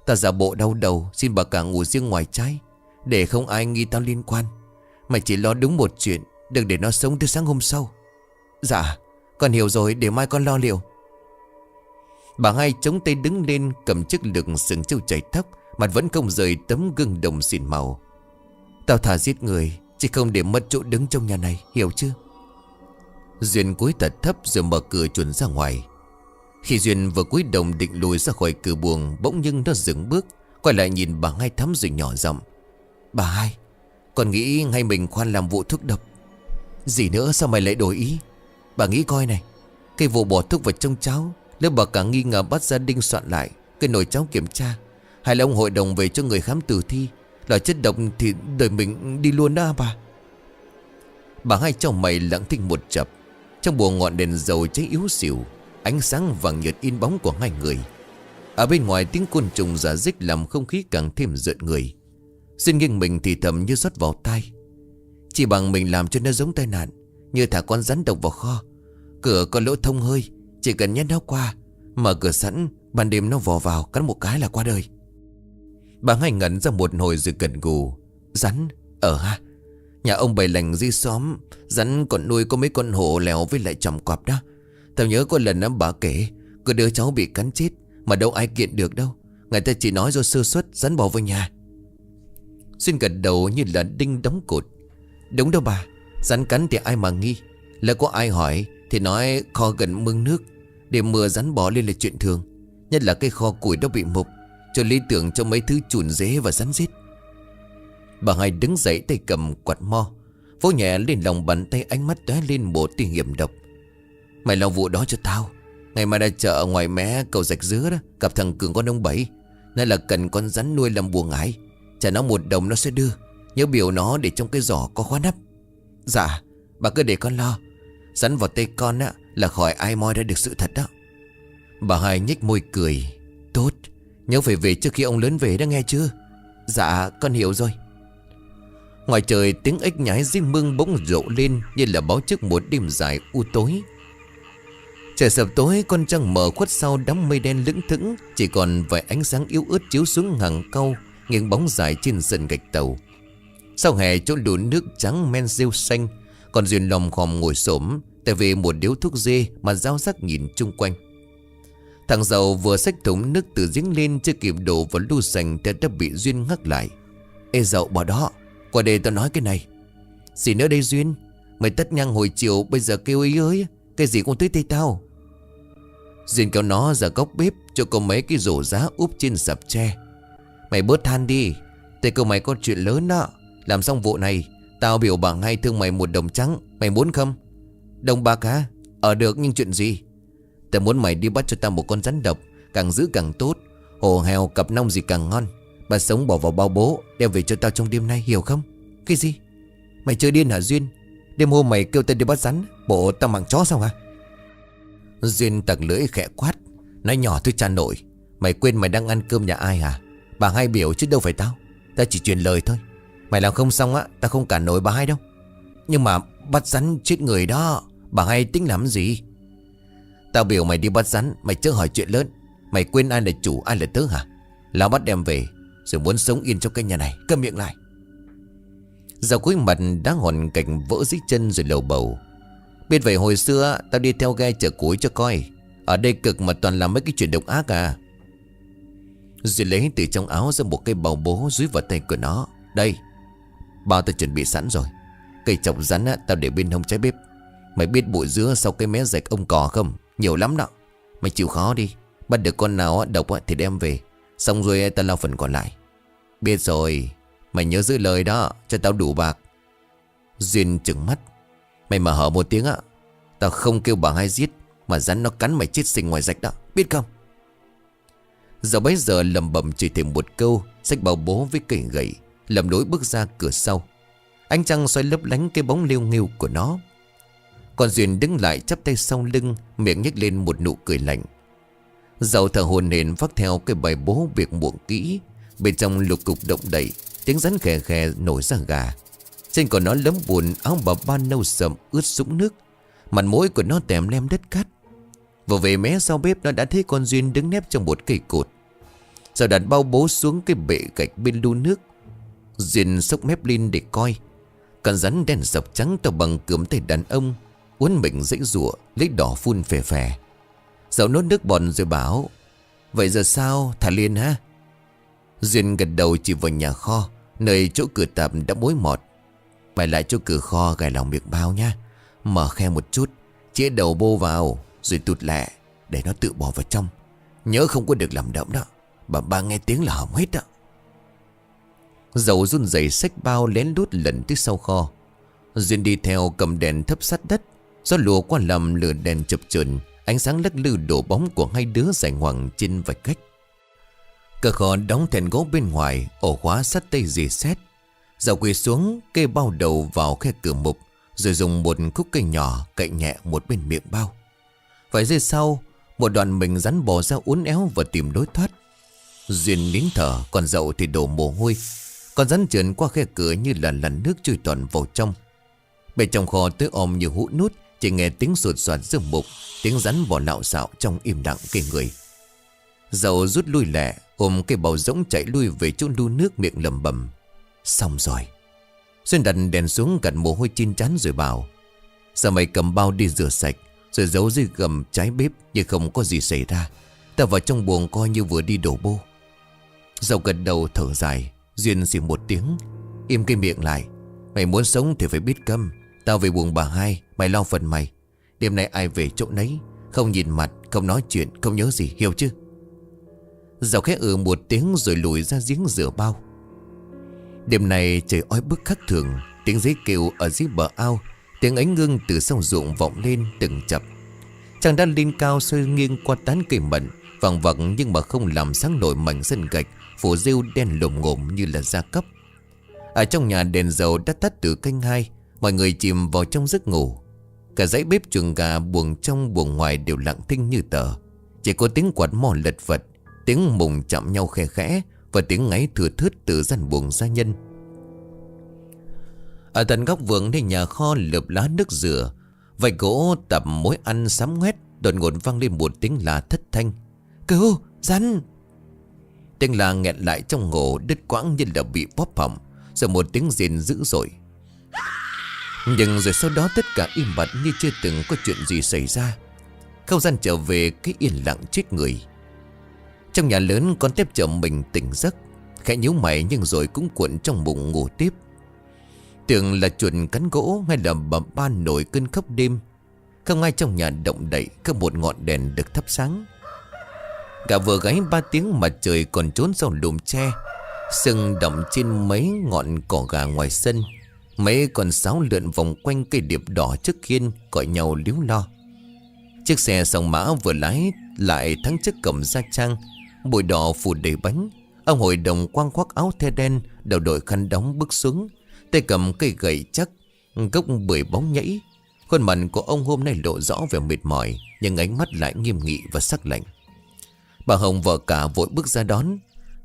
Speaker 1: Ta giả bộ đau đầu, xin bà cả ngủ riêng ngoài trái, để không ai nghi tao liên quan. Mày chỉ lo đúng một chuyện, đừng để nó sống tới sáng hôm sau. Dạ con hiểu rồi, để mai con lo liệu. Bà hai chống tay đứng lên, cầm chiếc lược sừng trâu chảy tóc, mặt vẫn không rời tấm gương đồng xỉn màu. Tao thà giết người, chứ không để mất chỗ đứng trong nhà này, hiểu chưa? Duyên cúi thật thấp rồi mở cửa chuồn ra ngoài. Khi Duyên vừa cúi đầu định lùi ra khỏi cửa buồng, bỗng nhưng nó dừng bước, quay lại nhìn bà hai thắm rồi nhỏ giọng. Bà hai, con nghĩ ngay mình khoan làm vụ thuốc độc. Gì nữa, sao mày lại đổi ý? Bà nghĩ coi này, cái vụ bỏ thuốc vào trong cháo, nếu bà cả nghi ngờ bắt gia đình soạn lại cái nồi cháo kiểm tra, hay là ông hội đồng về cho người khám tử thi là chất độc thì đời mình đi luôn đó bà. Bà hai trong mày lặng thinh một chập. Trong buồng ngọn đèn dầu cháy yếu xỉu, ánh sáng vàng nhợt in bóng của hai người. Ở bên ngoài tiếng côn trùng rả rích làm không khí càng thêm rợn người. Duyên nghiêng mình thì thầm như rót vào tai. Chỉ bằng mình làm cho nó giống tai nạn, như thả con rắn độc vào kho. Cửa có lỗ thông hơi, chỉ cần nhét nó qua, mở cửa sẵn, ban đêm nó vò vào cắn một cái là qua đời. Bà hai ngẩn ra một hồi rồi gật gù. Rắn, ha, nhà ông bày lành dưới xóm, rắn còn nuôi có mấy con hổ lèo với lại chòm cọp đó. Tao nhớ có lần đó bà kể, có đứa cháu bị cắn chết mà đâu ai kiện được đâu. Người ta chỉ nói do sơ suất rắn bỏ vào nhà. Xuyên gật đầu như là đinh đóng cột. Đúng đâu bà, rắn cắn thì ai mà nghi. Là có ai hỏi thì nói kho gần mương nước, đêm mưa rắn bò lên là chuyện thường. Nhất là cái kho củi đó bị mục, cho lý tưởng cho mấy thứ chùn dế và rắn rết. Bà hai đứng dậy, tay cầm quạt mo, vỗ nhẹ lên lòng bàn tay, ánh mắt tóe lên một tia hiểm độc. Mày lo vụ đó cho tao. Ngày mai ra chợ ngoài mé cầu rạch dứa đó, gặp thằng Cường con ông Bảy, nói là cần con rắn nuôi làm buồng ải. Trả nó 1 đồng nó sẽ đưa. Nhớ biểu nó để trong cái giỏ có khóa nắp. Dạ bà cứ để con lo. Rắn vào tay con á là khỏi ai moi ra được sự thật đó. Bà hai nhếch môi cười. Tốt, nhớ phải về trước khi ông lớn về đó nghe chưa? Dạ con hiểu rồi. Ngoài trời tiếng ếch nhái dưới mương bỗng rộ lên, như là báo trước một đêm dài u tối. Trời sập tối, con trăng mờ khuất sau đám mây đen lững thững, chỉ còn vài ánh sáng yếu ớt chiếu xuống hàng cau, nghiêng bóng dài trên sân gạch tàu. Sau hè chỗ đun nước trắng men rêu xanh, còn Duyên lòm khòm ngồi xổm tại vì một điếu thuốc dê mà rao rắc nhìn chung quanh. Thằng giàu vừa xách thùng nước từ giếng lên, chưa kịp đổ vào lu sành thì đã bị Duyên ngắt lại. Ê dậu bỏ đó, qua đây tao nói cái này. Gì nữa đây Duyên? Mày tất nhang hồi chiều bây giờ kêu ý ơi, cái gì cũng tới tay tao. Duyên kéo nó ra góc bếp, cho có mấy cái rổ giá úp trên sập tre. Mày bớt than đi, tay cô mày có chuyện lớn đó. Làm xong vụ này, tao biểu bà hai thương mày 1 đồng trắng, mày muốn không? Đồng bạc hả? Được, nhưng chuyện gì? Tao muốn mày đi bắt cho tao một con rắn độc, càng giữ càng tốt. Hổ heo cặp nông gì càng ngon. Bà sống bỏ vào bao bố, đem về cho tao trong đêm nay, hiểu không? Cái gì? Mày chơi điên hả Duyên? Đêm hôm mày kêu tao đi bắt rắn, bộ tao mằng chó sao hả? Duyên tặc lưỡi khẽ quát. Nói nhỏ thôi cha nội, mày quên mày đang ăn cơm nhà ai hả? Bà hai biểu chứ đâu phải tao. Tao chỉ truyền lời thôi. Mày làm không xong á, tao không cản nổi bà hai đâu. Nhưng mà bắt rắn chết người đó, Bà hai tính làm gì? Tao biểu mày đi bắt rắn, mày chớ hỏi chuyện lớn. Mày quên ai là chủ ai là tớ hả? Lão bắt đem về rồi muốn sống yên trong cái nhà này. Câm miệng lại. Dạo cuối mặt đã hòn cạnh vỡ dưới chân rồi lầu bầu. Biết vậy hồi xưa tao đi theo ghe chở củi cho coi. Ở đây cực mà toàn làm mấy cái chuyện độc ác à. Rồi lấy từ trong áo ra một cây bầu bố dúi vào tay của nó. Đây, bao tao chuẩn bị sẵn rồi. Cây chọc rắn á, tao để bên hông trái bếp. Mày biết bụi dứa sau cái mé rạch ông cò không? Nhiều lắm đó. Mày chịu khó đi. Bắt được con nào độc thì đem về. Xong rồi tao lo phần còn lại. Biết rồi. Mày nhớ giữ lời đó. Cho tao đủ bạc. Duyên trừng mắt. Mày mà hở một tiếng á, tao không kêu bà hai giết, mà rắn nó cắn mày chết sinh ngoài rạch đó. Biết không? Dạo bấy giờ lầm bầm chửi thêm một câu, xách bao bố với cây gậy, lầm lối bước ra cửa sau. Ánh trăng soi lấp lánh cái bóng liêu nghiêu của nó. Còn Duyên đứng lại chắp tay sau lưng, miệng nhếch lên một nụ cười lạnh. Dạo thở hồn hển vác theo cái bài bố việc muộn kỹ. Bên trong lục cục động đậy, tiếng rắn khè khè nổi ra gà. Trên của nó lấm bùn, áo bà ba nâu sậm ướt sũng nước. Mặt mũi của nó tèm lem đất cát. Vừa về mé sau bếp nó đã thấy con Duyên đứng nép trong một cây cột. Giờ đặt bao bố xuống cái bệ gạch bên lu nước. Duyên xốc mép lên để coi. Con rắn đen sọc trắng to bằng cườm tay đàn ông, uốn mình dãy rụa, lấy đỏ phun phè phè. Dạo nốt nước bọt rồi bảo: Vậy giờ sao, thả liền ha? Duyên gật đầu chỉ vào nhà kho, nơi chỗ cửa tạp đã mối mọt. Mày lại chỗ cửa kho gài lòng miệng bao nha. Mở khe một chút, chĩa đầu bô vào, rồi tụt lẹ để nó tự bỏ vào trong. Nhớ không có được làm động đó. Bà ba nghe tiếng là hỏng hết đó. Dầu run rẩy xách bao lén lút lần tới sau kho. Duyên đi theo cầm đèn thấp sát đất. Gió lùa qua lầm lửa đèn chập chờn, ánh sáng lắc lư đổ bóng của hai đứa dài ngoằng trên vạch cách. Cửa kho đóng thèn gỗ bên ngoài, ổ khóa sắt tay dì xét. Dạo quỳ xuống kê bao đầu vào khe cửa mục, rồi dùng một khúc cây nhỏ cậy nhẹ một bên miệng bao. Vài giây sau, một đoàn mình rắn bò ra uốn éo và tìm lối thoát. Duyên nín thở, còn Dậu thì đổ mồ hôi. Con rắn trườn qua khe cửa như là làn nước trôi toàn vào trong. Bên trong kho tới om như hũ nút, chỉ nghe tiếng sột soạt giữa mục, tiếng rắn bò lạo xạo trong im lặng cây người. Dậu rút lui lẹ, ôm cây bầu rỗng chạy lui về chỗ lu nước, miệng lẩm bẩm: Xong rồi. Duyên đặt đèn xuống gạt mồ hôi chín chán rồi bảo: Giờ mày cầm bao đi rửa sạch, rồi giấu dưới gầm trái bếp như không có gì xảy ra. Ta vào trong buồng coi như vừa đi đổ bô. Dậu gật đầu thở dài. Duyên xì một tiếng: Im cái miệng lại. Mày muốn sống thì phải biết câm. Tao về buồng bà hai, mày lo phần mày. Đêm nay ai về chỗ nấy, không nhìn mặt, không nói chuyện, không nhớ gì, hiểu chứ? Dậu khẽ một tiếng rồi lùi ra giếng rửa bao. Đêm nay trời oi bức khắc thường. Tiếng dế kêu ở dưới bờ ao, tiếng ánh ngưng từ sau ruộng vọng lên từng chập. Trăng đã lên cao soi nghiêng qua tán cây mận, vằng vặc nhưng mà không làm sáng nổi mảnh sân gạch phủ rêu đen lồm ngồm như là gia cấp. Ở trong nhà đèn dầu đã tắt từ canh hai, mọi người chìm vào trong giấc ngủ. Cả dãy bếp chuồng gà buồng trong buồng ngoài đều lặng thinh như tờ. Chỉ có tiếng quạt mò lật vật, tiếng mùng chạm nhau khe khẽ và tiếng ngáy thưa thớt từ gian buồng gia nhân. Ở tận góc vườn nơi nhà kho lợp lá nước rửa, vài gỗ tập mối ăn sám ngoét, đột ngột vang lên một tiếng là thất thanh: Cứu, rắn! Tiếng là nghẹn lại trong ngổ, đứt quãng như là bị bóp hỏng, rồi một tiếng rền dữ dội. Nhưng rồi sau đó tất cả im bặt như chưa từng có chuyện gì xảy ra. Không gian trở về cái yên lặng chết người. Trong nhà lớn, con Tép chậm mình tỉnh giấc, khẽ nhíu mày nhưng rồi cũng cuộn trong bụng ngủ tiếp. Tưởng là chuột cắn gỗ hay là bà ba nổi cơn khóc đêm. Không ai trong nhà động đậy, không một ngọn đèn được thắp sáng. Gà vừa gáy 3 tiếng mà trời còn trốn sau lùm tre. Sừng đậm trên mấy ngọn cỏ gà ngoài sân. Mấy con sáo lượn vòng quanh cây điệp đỏ trước hiên, gọi nhau líu lo. Chiếc xe sòng mã vừa lái lại thắng trước cổng gia trang, bụi đỏ phủ đầy bánh. Ông hội đồng quang khoác áo the đen, đầu đội khăn đóng bước xuống, tay cầm cây gậy chắc, gốc bưởi bóng nhảy. Khuôn mặt của ông hôm nay lộ rõ vẻ mệt mỏi, nhưng ánh mắt lại nghiêm nghị và sắc lạnh. Bà Hồng vợ cả vội bước ra đón.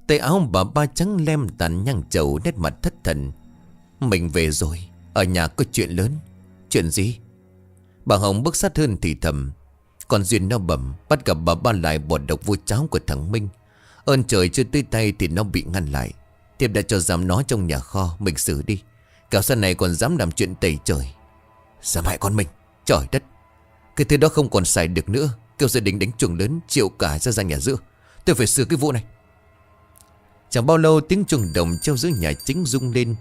Speaker 1: Tay áo bà ba trắng lem tàn nhang trầu, nét mặt thất thần. Mình về rồi, ở nhà có chuyện lớn. Chuyện gì? Bà Hồng bước sát hơn thì thầm. Còn Duyên nó bẩm bắt gặp bà Ba lại bỏ độc vô cháo của thằng Minh. Ơn trời chưa tới tay thì nó bị ngăn lại. Thiếp đã cho giam nó trong nhà kho. Mình xử đi. Kẻo sau này còn dám làm chuyện tẩy trời. Dám hại con mình. Trời đất. Cái thứ đó không còn xài được nữa. Kêu gia đình đánh chuồng lớn chịu cả ra nhà giữa. Tôi phải xử cái vụ này. Chẳng bao lâu tiếng chuông đồng treo giữa nhà chính rung lên.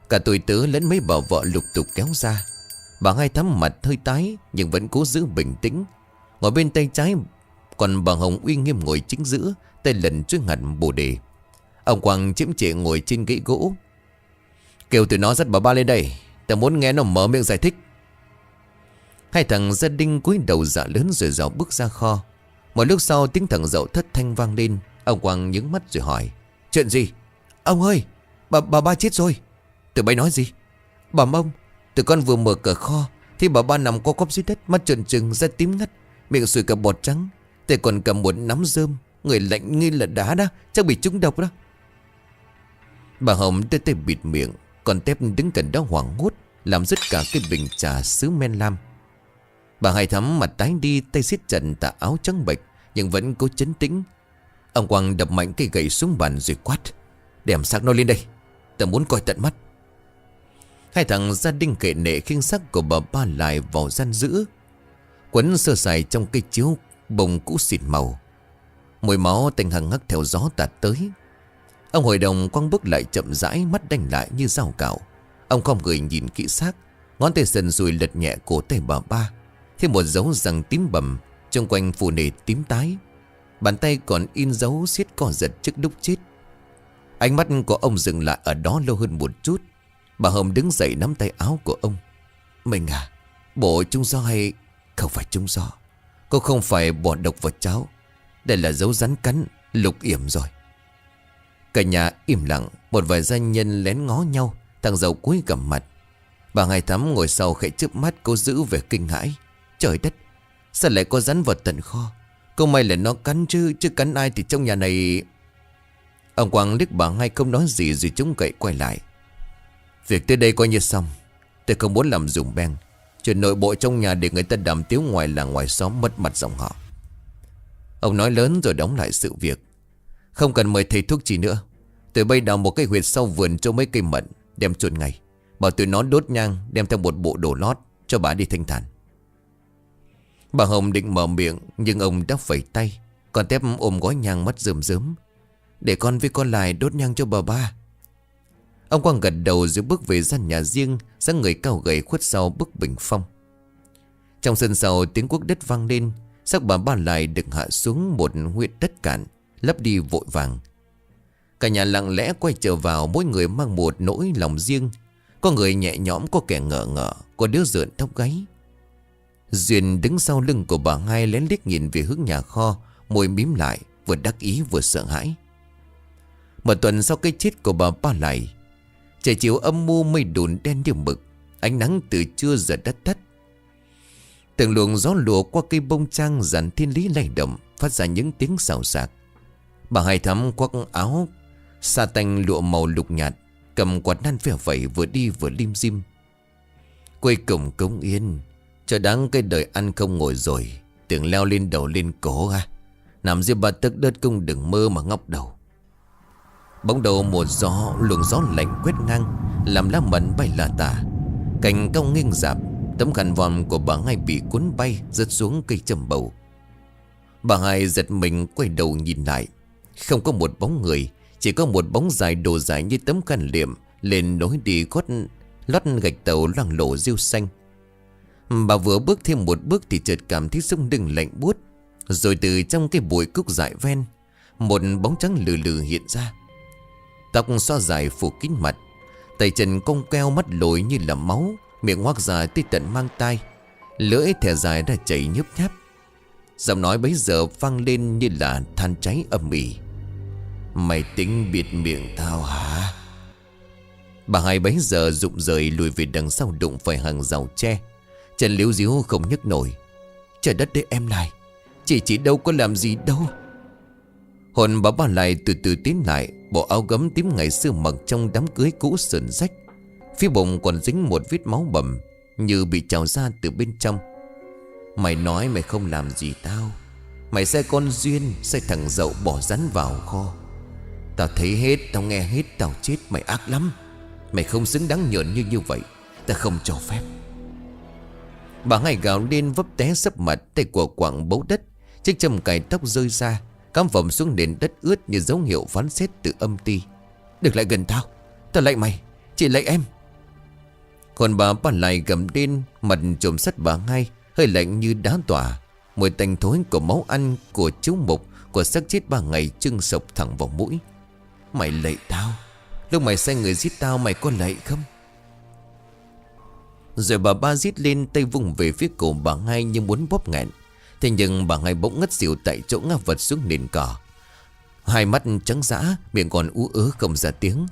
Speaker 1: Cả tuổi tớ lẫn mấy bà vợ lục tục kéo ra. Bà Hai Thắm mặt hơi tái nhưng vẫn cố giữ bình tĩnh. Ngồi bên tay trái, còn bà Hồng uy nghiêm ngồi chính giữa, tay lần trước hẳn bồ đề. Ông Quang chiếm trệ ngồi trên ghế gỗ. Kêu tụi nó dắt bà Ba lên đây. Ta muốn nghe nó mở miệng giải thích. Hai thằng gia đình cúi đầu dạ lớn rồi dạo bước ra kho. Một lúc sau tiếng thằng dậu thất thanh vang lên. Ông Quang nhướng mắt rồi hỏi. Chuyện gì? Ông ơi, bà Ba chết rồi. Tụi bay nói gì? Bẩm ông, tụi con vừa mở cửa kho thì bà Ba nằm co quắp dưới đất, mắt trợn trừng da tím ngắt, miệng sùi cả bọt trắng, tay còn cầm một nắm rơm, người lạnh nghi là đá đó, chắc bị trúng độc đó. Bà Hồng đưa tay bịt miệng, còn Tép đứng gần đó hoảng hốt, làm rứt cả cái bình trà sứ men lam. Bà Hai Thắm mặt tái đi, tay siết chặt tà áo trắng bệch nhưng vẫn cố trấn tĩnh. Ông Quang đập mạnh cây gậy xuống bàn rồi quát. Đem xác nó lên đây, ta muốn coi tận mắt. Hai thằng gia đình kệ nệ khiêng xác của bà Ba lại vào gian giữ, quấn sơ sài trong cây chiếu bông cũ xịt màu. Mùi máu tanh hằng hắc theo gió tạt tới. Ông hội đồng quăng bước lại chậm rãi, mắt đanh lại như dao cạo. Ông không người nhìn kỹ xác, ngón tay sần sùi lật nhẹ cổ tay bà Ba. Thêm một dấu răng tím bầm, trong quanh phù nề tím tái. Bàn tay còn in dấu siết co giật trước lúc chết. Ánh mắt của ông dừng lại ở đó lâu hơn một chút. Bà Hồng đứng dậy nắm tay áo của ông. Mình à, bộ trúng gió hay không phải trúng gió? Cô không phải bỏ độc vào cháo. Đây là dấu rắn cắn, lục yểm rồi. Cả nhà im lặng. Một vài gia nhân lén ngó nhau. Thằng giàu cúi gằm mặt. Bà Hai Thắm ngồi sau khẽ chớp mắt, cố giữ về kinh hãi. Trời đất, sao lại có rắn vào tận kho? Không may là nó cắn chứ cắn ai thì trong nhà này. Ông Quang liếc bà Hai không nói gì rồi chống gậy quay lại. Việc tới đây coi như xong. Tôi không muốn làm dùm beng chuyện nội bộ trong nhà để người ta đàm tiếu ngoài làng ngoài xóm, mất mặt dòng họ. Ông nói lớn rồi đóng lại sự việc. Không cần mời thầy thuốc gì nữa. Tụi bay đào một cái huyệt sau vườn cho mấy cây mận, đem chôn ngay. Bảo tụi nó đốt nhang, đem theo một bộ đồ lót cho bà đi thanh thản. Bà Hồng định mở miệng nhưng ông đã phẩy tay. Còn Tép ôm gói nhang mắt rơm rớm. Để con với con lại đốt nhang cho bà Ba. Ông Quang gật đầu rồi bước về gian nhà riêng, dáng người cao gầy khuất sau bức bình phong. Trong sân sau tiếng cuốc đất vang lên. Xác bà Ba lại được hạ xuống một huyệt đất cạn, lấp đi vội vàng. Cả nhà lặng lẽ quay trở vào, mỗi người mang một nỗi lòng riêng. Có người nhẹ nhõm, có kẻ ngỡ ngỡ, có đứa rợn tóc gáy. Duyên đứng sau lưng của bà Hai lén liếc nhìn về hướng nhà kho, môi mím lại, vừa đắc ý vừa sợ hãi. Một tuần sau cái chết của bà Ba lại, trời chiều âm mưu mây đùn đen như mực. Ánh nắng từ trưa giờ đã tắt. Từng luồng gió lùa qua cây bông trang dàn thiên lý lay động, phát ra những tiếng xào xạc. Bà Hai Thắm khoác áo sa tanh lụa màu lục nhạt, cầm quạt nan phè phẩy, vừa đi vừa lim dim. Quây cùng cống yên, cho đáng cái đời ăn không ngồi rồi, tưởng leo lên đầu lên cổ à. Nằm dưới ba tấc đất công đừng mơ mà ngóc đầu. Bỗng đầu một luồng gió lạnh quét ngang, làm lá mận bay là tả. Cành cau nghiêng rạp, tấm khăn vòm của bà Hai bị cuốn bay, rớt xuống cây trầm bầu. Bà Hai giật mình quay đầu nhìn lại. Không có một bóng người, chỉ có một bóng dài đồ dài như tấm khăn liệm lên nối đi gót lót gạch tàu loang lổ rêu xanh. Bà vừa bước thêm một bước thì chợt cảm thấy sống lưng lạnh buốt. Rồi từ trong cái bụi cúc dại ven, một bóng trắng lừ lừ hiện ra. Tóc xõa dài phủ kín mặt, tay chân cong keo, mắt lồi như là máu, miệng ngoác ra tới tận mang tai, lưỡi thè dài ra chảy nhớp nháp. Giọng nói bấy giờ vang lên như là than cháy âm ỉ. Mày tính bịt miệng tao hả? Bà Hai bấy giờ rụng rời lùi về đằng sau, đụng phải hàng rào tre, chân líu díu không nhấc nổi. Trời đất đấy em này, chị đâu có làm gì đâu. Hồn bà Ba lại từ từ tiến lại, bộ áo gấm tím ngày xưa mặc trong đám cưới cũ sờn rách. Phía bụng còn dính một vết máu bầm, như bị trào ra từ bên trong. Mày nói mày không làm gì tao. Mày sai con Duyên, sai thằng Dậu bỏ rắn vào kho. Tao thấy hết, tao nghe hết, tao chết. Mày ác lắm. Mày không xứng đáng nhờn như vậy. Ta không cho phép. Bà Hai gào lên vấp té sấp mặt, tay của quạng bấu đất. Chiếc châm cài tóc rơi ra, cắm vòng xuống nền đất ướt như dấu hiệu phán xét từ âm ty. Đừng lại gần tao. Tao lạy mày. Chị lạy em. Còn bà Ba Lại gầm lên, mặt trồm sắt bà Hai, hơi lạnh như đá tỏa. Mùi tanh thối của máu ăn, của chú Mục, của xác chết 3 ngày trưng sộc thẳng vào mũi. Mày lạy tao. Lúc mày sai người giết tao, mày có lạy không? Rồi bà Ba rít lên, tay vùng về phía cổ bà Hai như muốn bóp nghẹn. Thế nhưng bà Hai bỗng ngất xỉu tại chỗ, ngã vật xuống nền cỏ. Hai mắt trắng dã, miệng còn ú ớ không ra tiếng.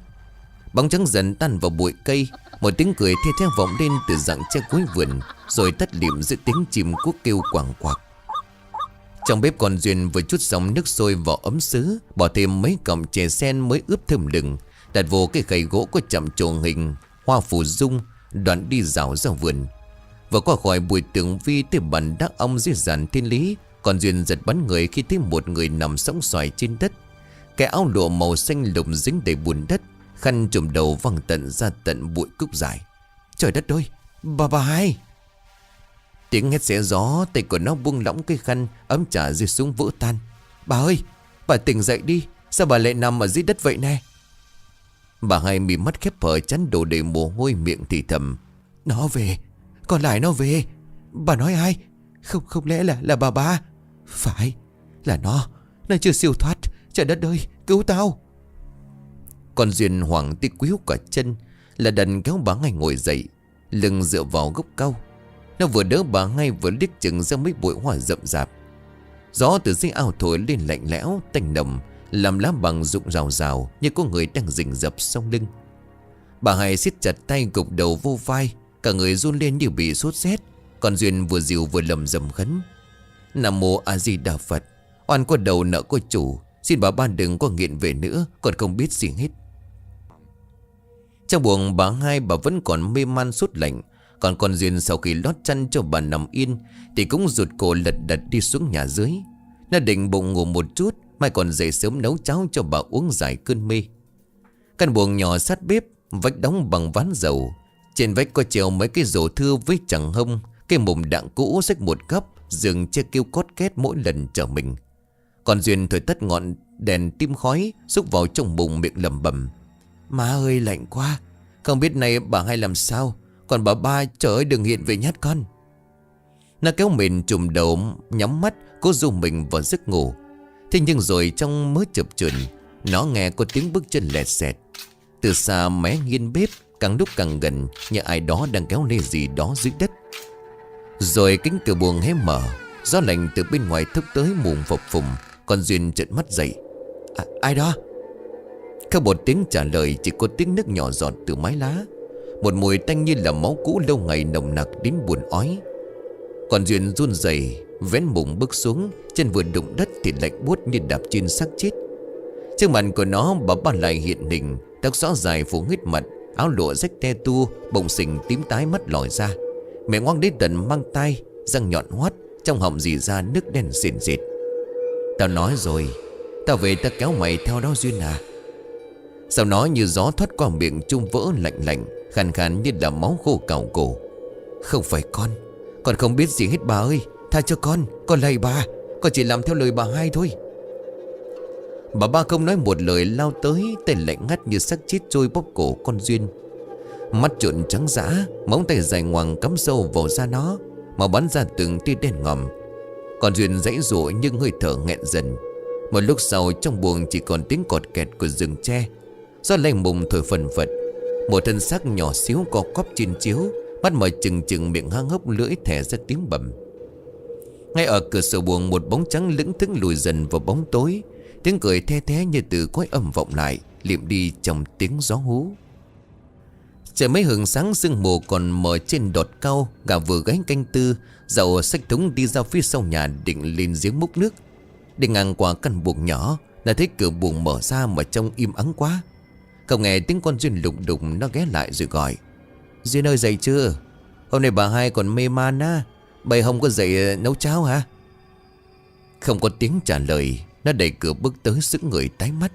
Speaker 1: Bóng trắng dần tan vào bụi cây. Một tiếng cười thê thé vọng lên từ rặng tre cuối vườn, rồi tắt lịm giữa tiếng chim cuốc kêu quảng quạc. Trong bếp con Duyên vừa chút xong nước sôi vào ấm sứ, bỏ thêm mấy cọng chè sen mới ướp thơm lừng, đặt vô cái khay gỗ có chạm trổ hình hoa phù dung, đoạn đi dạo ra vườn. Vừa qua khỏi bụi tường vi tới bàn đá ong dưới dàn thiên lý, con Duyên giật bắn người khi thấy một người nằm sõng xoài trên đất. Cái áo lụa màu xanh lục dính đầy bùn đất, khăn trùm đầu văng tận ra tận bụi cúc dài. Trời đất ơi, bà Hai! Tiếng hét xé gió, tay của nó buông lỏng cái khăn, ấm trà rơi xuống vỡ tan. Bà ơi, bà tỉnh dậy đi, sao bà lại nằm ở dưới đất vậy nè? Bà Hai mỉ mắt khép hờ, chắn đổ đầy mồ hôi, miệng thì thầm. Nó về, còn lại nó về. Bà nói ai? Không lẽ là bà Ba? Phải, là nó chưa siêu thoát. Trời đất ơi, cứu tao! Con Duyên hoảng tí quýu cả chân, là đần kéo bà Hai ngồi dậy, lưng dựa vào gốc cau. Nó vừa đỡ bà Hai vừa liếc chừng ra mấy bụi hoa rậm rạp. Gió từ dưới ao thổi lên lạnh lẽo tanh nồng, làm lá bằng rụng rào rào như có người đang rình rập sau lưng. Bà Hai siết chặt tay, gục đầu vô vai, cả người run lên như bị sốt rét. Con Duyên vừa dịu vừa lầm rầm khấn. Nam Mô A Di Đà Phật, oan có đầu nợ có chủ, xin bà Ba đừng có nghiện về nữa, còn không biết gì hết. Trong buồng bà Hai, bà vẫn còn mê man sốt lạnh. Còn con Duyên sau khi lót chăn cho bà nằm yên thì cũng rụt cổ lật đật đi xuống nhà dưới. Nó định bụng ngủ một chút, mai còn dậy sớm nấu cháo cho bà uống giải cơn mê. Căn buồng nhỏ sát bếp, vách đóng bằng ván dầu. Trên vách có treo mấy cái rổ thưa với chẳng hông, cái mùng đạn cũ xách một góc, giường che kêu cót két mỗi lần chở mình. Còn Duyên thổi tắt ngọn đèn tim khói, xúc vào trong bụng, miệng lẩm bẩm. Má ơi, lạnh quá, không biết nay bà Hai làm sao. Còn bà Ba, trời ơi, đừng hiện về nhát con. Nó kéo mình trùm đầu, nhắm mắt, cố dụ mình vào giấc ngủ. Thế nhưng rồi trong mớ chập chờn, nó nghe có tiếng bước chân lẹt xẹt. Từ xa mé nghiêng bếp, càng lúc càng gần, như ai đó đang kéo lê gì đó dưới đất. Rồi cánh cửa buồng hé mở, gió lạnh từ bên ngoài thốc tới mùm phập phùng. Con Duyên trợn mắt dậy. Ai đó? Không một tiếng trả lời, chỉ có tiếng nước nhỏ giọt từ mái lá. Một mùi tanh như là máu cũ lâu ngày nồng nặc đến buồn ói. Còn Duyên run rẩy vén mùng bước xuống, chân vừa đụng đất thì lạnh buốt như đạp trên xác chết. Trước mặt của nó, bà Ba Lại hiện hình, tóc xõa dài phủ hết mặt, áo lụa rách te tu, bồng xình tím tái, mắt lòi ra, miệng ngoác đến tận mang tai, răng nhọn hoắt, trong họng rỉ ra nước đen sền sệt. Tao nói rồi, tao về tao kéo mày theo đó Duyên à. Sau đó như gió thoát qua miệng Trung vỡ lạnh lạnh, khàn khàn như là máu khô cào cổ. Không phải con không biết gì hết bà ơi, tha cho con lạy bà, con chỉ làm theo lời bà Hai thôi. Bà Ba không nói một lời lao tới, tay lạnh ngắt như xác chết trôi bóp cổ con Duyên. Mắt trợn trắng dã, móng tay dài ngoằng cắm sâu vào da nó, mà bắn ra từng tia đen ngòm. Con Duyên giãy giụa nhưng hơi thở nghẹn dần. Một lúc sau, trong buồng chỉ còn tiếng cọt kẹt của rừng tre. Gió lạnh mùng thổi phần phật. Một thân xác nhỏ xíu co quắp trên chiếu, mắt mở trừng trừng, miệng há hốc, lưỡi thẻ ra tiếng bầm. Ngay ở cửa sổ buồng, một bóng trắng lững thững lùi dần vào bóng tối. Tiếng cười the thé như từ cõi âm vọng lại, liệm đi trong tiếng gió hú. Trời mấy hừng sáng, sương mù còn mờ trên đọt cao. Gà vừa gáy canh tư, Dậu xách thúng đi ra phía sau nhà định lên giếng múc nước. Đi ngang qua căn buồng nhỏ, đã thấy cửa buồng mở ra mà trông im ắng quá. Không nghe tiếng con Duyên lục đục, nó ghé lại rồi gọi. Duyên ơi, dậy chưa? Hôm nay bà Hai còn mê man á. Bà không có dậy nấu cháo hả? Không có tiếng trả lời. Nó đẩy cửa bước tới sững người tái mắt.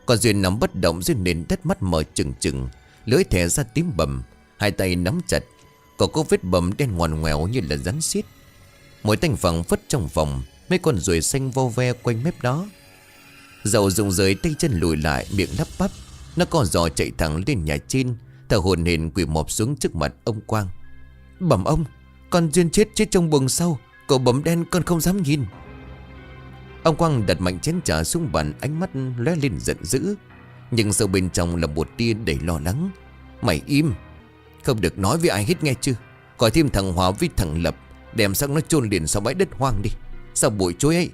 Speaker 1: Con Duyên nằm bất động dưới nền đất, mắt mở trừng trừng, lưỡi thè ra tím bầm, hai tay nắm chặt. Có vết bầm đen ngoằn ngoèo như là rắn xiết. Mùi tanh phẳng phất trong phòng. Mấy con ruồi xanh vo ve quanh mép đó. Dậu rụng rời tay chân lùi lại, miệng lắp bắp. Nó co giò chạy thẳng lên nhà trên, thở hổn hển quỳ mọp xuống trước mặt ông Quang. Bẩm ông, con Duyên chết trong buồng sau. Cậu bầm đen con không dám nhìn. Ông Quang đặt mạnh chén trà xuống bàn, ánh mắt lóe lên giận dữ, nhưng sâu bên trong là một tia đầy lo lắng. Mày im, không được nói với ai hết nghe chưa? Gọi thêm thằng Hòa với thằng Lập, đem sang nó chôn liền sau bãi đất hoang đi. Sao bụi chối ấy?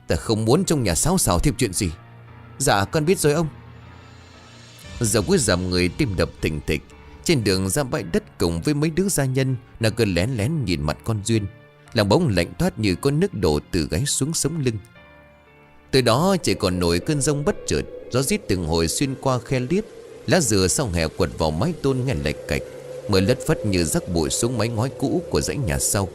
Speaker 1: Ta không muốn trong nhà xáo xào thêm chuyện gì. Dạ con biết rồi ông. Dạo cuối giảm người tim đập thình thịch. Trên đường ra bãi đất cùng với mấy đứa gia nhân, nó cứ lén lén nhìn mặt con Duyên. Lòng bóng lạnh toát như con nước đổ từ gáy xuống sống lưng. Từ đó chỉ còn nổi cơn giông bất chợt. Gió rít từng hồi xuyên qua khe liếp. Lá dừa sau hè quật vào mái tôn nghe lạch cạch. Mưa lất phất như rắc bụi xuống mái ngói cũ của dãy nhà sau.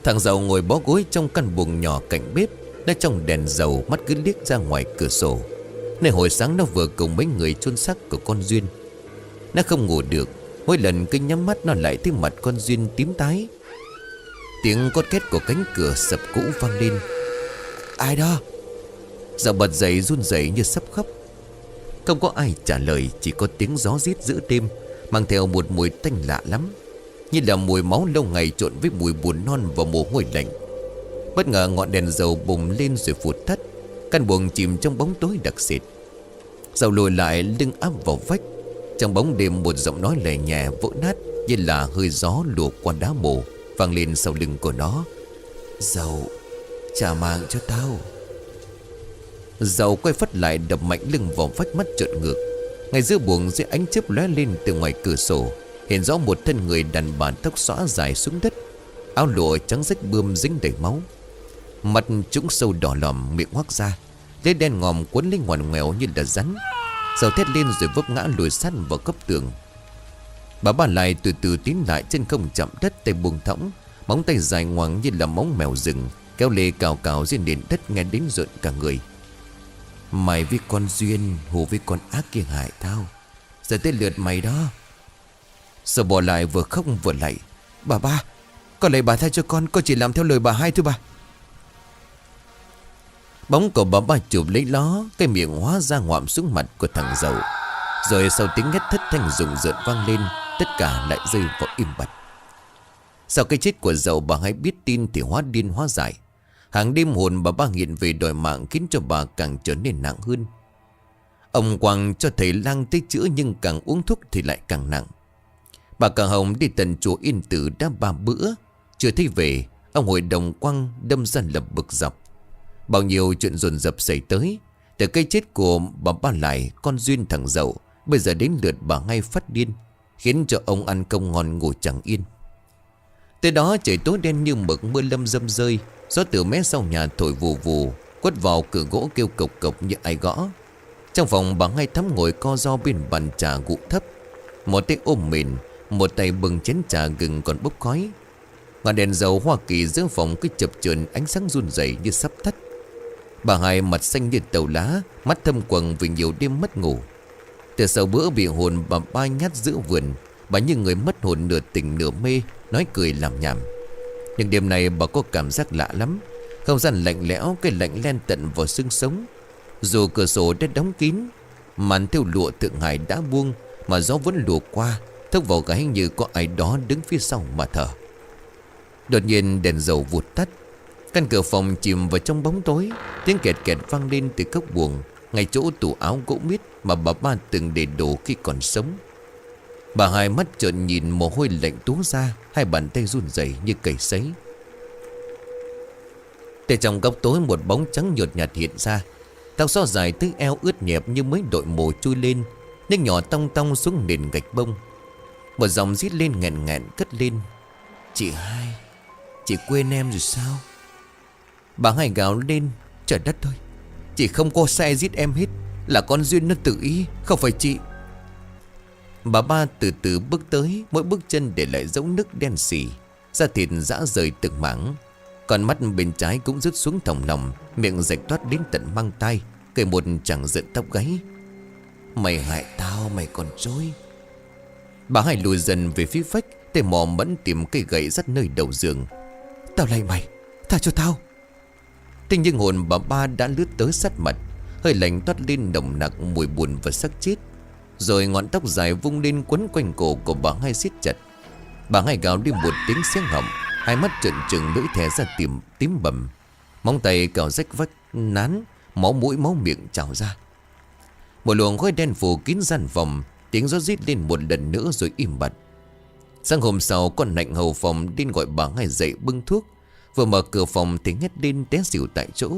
Speaker 1: Thằng Dậu ngồi bó gối trong căn buồng nhỏ cạnh bếp. Đã trong đèn dầu, mắt cứ liếc ra ngoài cửa sổ. Nơi hồi sáng nó vừa cùng mấy người chôn xác của con Duyên. Nó không ngủ được. Mỗi lần cứ nhắm mắt nó lại thấy mặt con Duyên tím tái. Tiếng cót két của cánh cửa sập cũ vang lên. Ai đó? Dậu bật dậy run rẩy như sắp khóc. Không có ai trả lời, chỉ có tiếng gió rít giữa đêm, mang theo một mùi tanh lạ lắm, như là mùi máu lâu ngày trộn với mùi buồn non và mồ hôi lạnh. Bất ngờ ngọn đèn dầu bùng lên rồi vụt tắt. Căn buồng chìm trong bóng tối đặc sệt. Dậu lùi lại, lưng áp vào vách. Trong bóng đêm một giọng nói lè nhẹ vỡ nát như là hơi gió lùa qua đá mồ vang lên sau lưng của nó. Dậu, trả mạng cho tao. Dậu quay phắt lại, đập mạnh lưng vào vách, mắt trợn ngược. Ngay giữa buồng, dưới ánh chớp lóe lên từ ngoài cửa sổ, hiện rõ một thân người đàn bà tóc xõa dài xuống đất, áo lụa trắng rách bươm dính đầy máu, mặt trũng sâu đỏ lòm, miệng hoác ra, lưỡi đen ngòm quấn lên ngoằn ngoèo như là rắn. Dậu thét lên rồi vấp ngã lùi sát vào góc tường. Bà lại từ từ tiến lại, chân không chạm đất, tay buông thõng, móng tay dài ngoằng như là móng mèo rừng kéo lê cào cào trên nền đất nghe đến rợn cả người. Mày với con Duyên hù với con ác kia hại tao, giờ tới lượt mày đó. Dậu bỏ lại vừa khóc vừa lạy. Bà, con lấy bà tha cho con chỉ làm theo lời bà hai thôi bà. Bóng của bà chụp lấy ló, cái miệng hóa ra ngoạm xuống mặt của thằng Dậu. Rồi sau tiếng hét thất thanh rùng rợn vang lên, tất cả lại rơi vào im bặt. Sau cái chết của Dậu, bà hai biết tin thì hóa điên hóa dại. Hàng đêm hồn bà nghiện về đòi mạng, khiến cho bà càng trở nên nặng hơn. Ông Quang cho thầy lang tới chữa, nhưng càng uống thuốc thì lại càng nặng. Bà Cả Hồng đi tận chùa Yên Tử đã 3 bữa chưa thấy về. Ông hội đồng Quang đâm ra lập bực dọc. Bao nhiêu chuyện dồn dập xảy tới. Từ cái chết của bà lại, con Duyên, thằng Dậu, bây giờ đến lượt bà ngay phát điên, khiến cho ông ăn không ngon ngủ chẳng yên. Tới đó trời tối đen như mực, mưa lâm dâm rơi. Gió từ mé sau nhà thổi vù vù, quất vào cửa gỗ kêu cộc cộc như ai gõ. Trong phòng bà Hai Thắm ngồi co ro bên bàn trà gụ thấp, một tay ôm mền, một tay bưng chén trà gừng còn bốc khói. Ngọn đèn dầu Hoa Kỳ giữa phòng cứ chập chờn, ánh sáng run rẩy như sắp tắt. Bà Hai mặt xanh như tàu lá, mắt thâm quầng vì nhiều đêm mất ngủ. Từ sau bữa bị hồn bà ba nhát giữa vườn, bà như người mất hồn, nửa tỉnh nửa mê, nói cười làm nhảm. Nhưng đêm nay bà có cảm giác lạ lắm. Không gian lạnh lẽo, cái lạnh len tận vào xương sống. Dù cửa sổ đã đóng kín, màn thêu lụa Thượng Hải đã buông, mà gió vẫn lùa qua, thốc vào gáy như có ai đó đứng phía sau mà thở. Đột nhiên đèn dầu vụt tắt. Căn cửa phòng chìm vào trong bóng tối. Tiếng kẹt kẹt vang lên từ góc buồng, ngay chỗ tủ áo gỗ mít mà bà ba từng để đồ khi còn sống. Bà Hai mắt trợn nhìn, mồ hôi lạnh túa ra, hai bàn tay run rẩy như cầy sấy. Từ trong góc tối một bóng trắng nhợt nhạt hiện ra. Tóc xõa dài tới eo, ướt nhẹp như mới đội mồ chui lên, nước nhỏ tong tong xuống nền gạch bông. Một dòng rít lên nghẹn nghẹn cất lên. Chị Hai, chị quên em rồi sao? Bà Hai gào lên. Trời đất ơi, chị không có sai giết em hết, là con Duyên nó tự ý, không phải chị. Bà ba từ từ bước tới, mỗi bước chân để lại dấu nước đen xì. da thịt rã rời từng mảng. Còn mắt bên trái cũng rứt xuống thòng lòng, miệng rạch toát đến tận mang tai, kể một chàng giận tóc gáy. Mày hại tao, mày còn trôi. Bà Hai lùi dần về phía vách, tay mò mẫn tìm cây gậy dắt nơi đầu giường. Tao lạy mày, tha cho tao. Thế nhưng hồn bà Ba đã lướt tới sát mặt, hơi lạnh toát lên nồng nặc mùi buồn và xác chết. Rồi ngọn tóc dài vung lên quấn quanh cổ của bà Hai siết chặt. Bà Hai gào đi một tiếng xé họng, hai mắt trợn trừng lưỡi thè ra tím bầm, móng tay cào rách vách nán, máu mũi máu miệng trào ra. Một luồng khói đen phủ kín gian phòng, tiếng gió rít lên một lần nữa rồi im bặt. Sáng hôm sau, con Nạnh hầu phòng đến gọi bà Hai dậy bưng thuốc. Vừa mở cửa phòng thì hét lên té xỉu tại chỗ.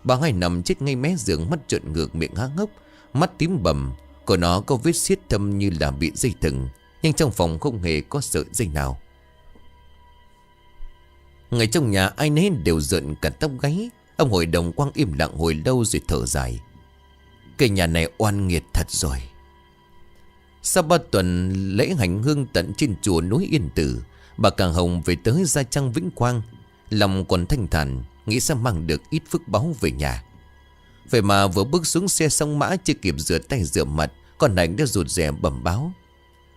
Speaker 1: Bà Hai nằm chết ngay mé giường, mắt trợn ngược, miệng há hốc, mắt tím bầm. Của nó có vết xiết thâm như là bị dây thừng, nhưng trong phòng không hề có sợi dây nào. Người trong nhà ai nấy đều rợn cả tóc gáy. Ông hội đồng Quang im lặng hồi lâu rồi thở dài. Cái nhà này oan nghiệt thật rồi. Sau 3 tuần lễ hành hương tận trên chùa núi Yên Tử, bà Càng Hồng về tới Gia Trang Vĩnh Quang. Lòng còn thanh thản, nghĩ sẽ mang được ít phước báu về nhà. Vậy mà vừa bước xuống xe xong mã, chưa kịp rửa tay rửa mặt, con Nạnh đã rụt rè bẩm báo.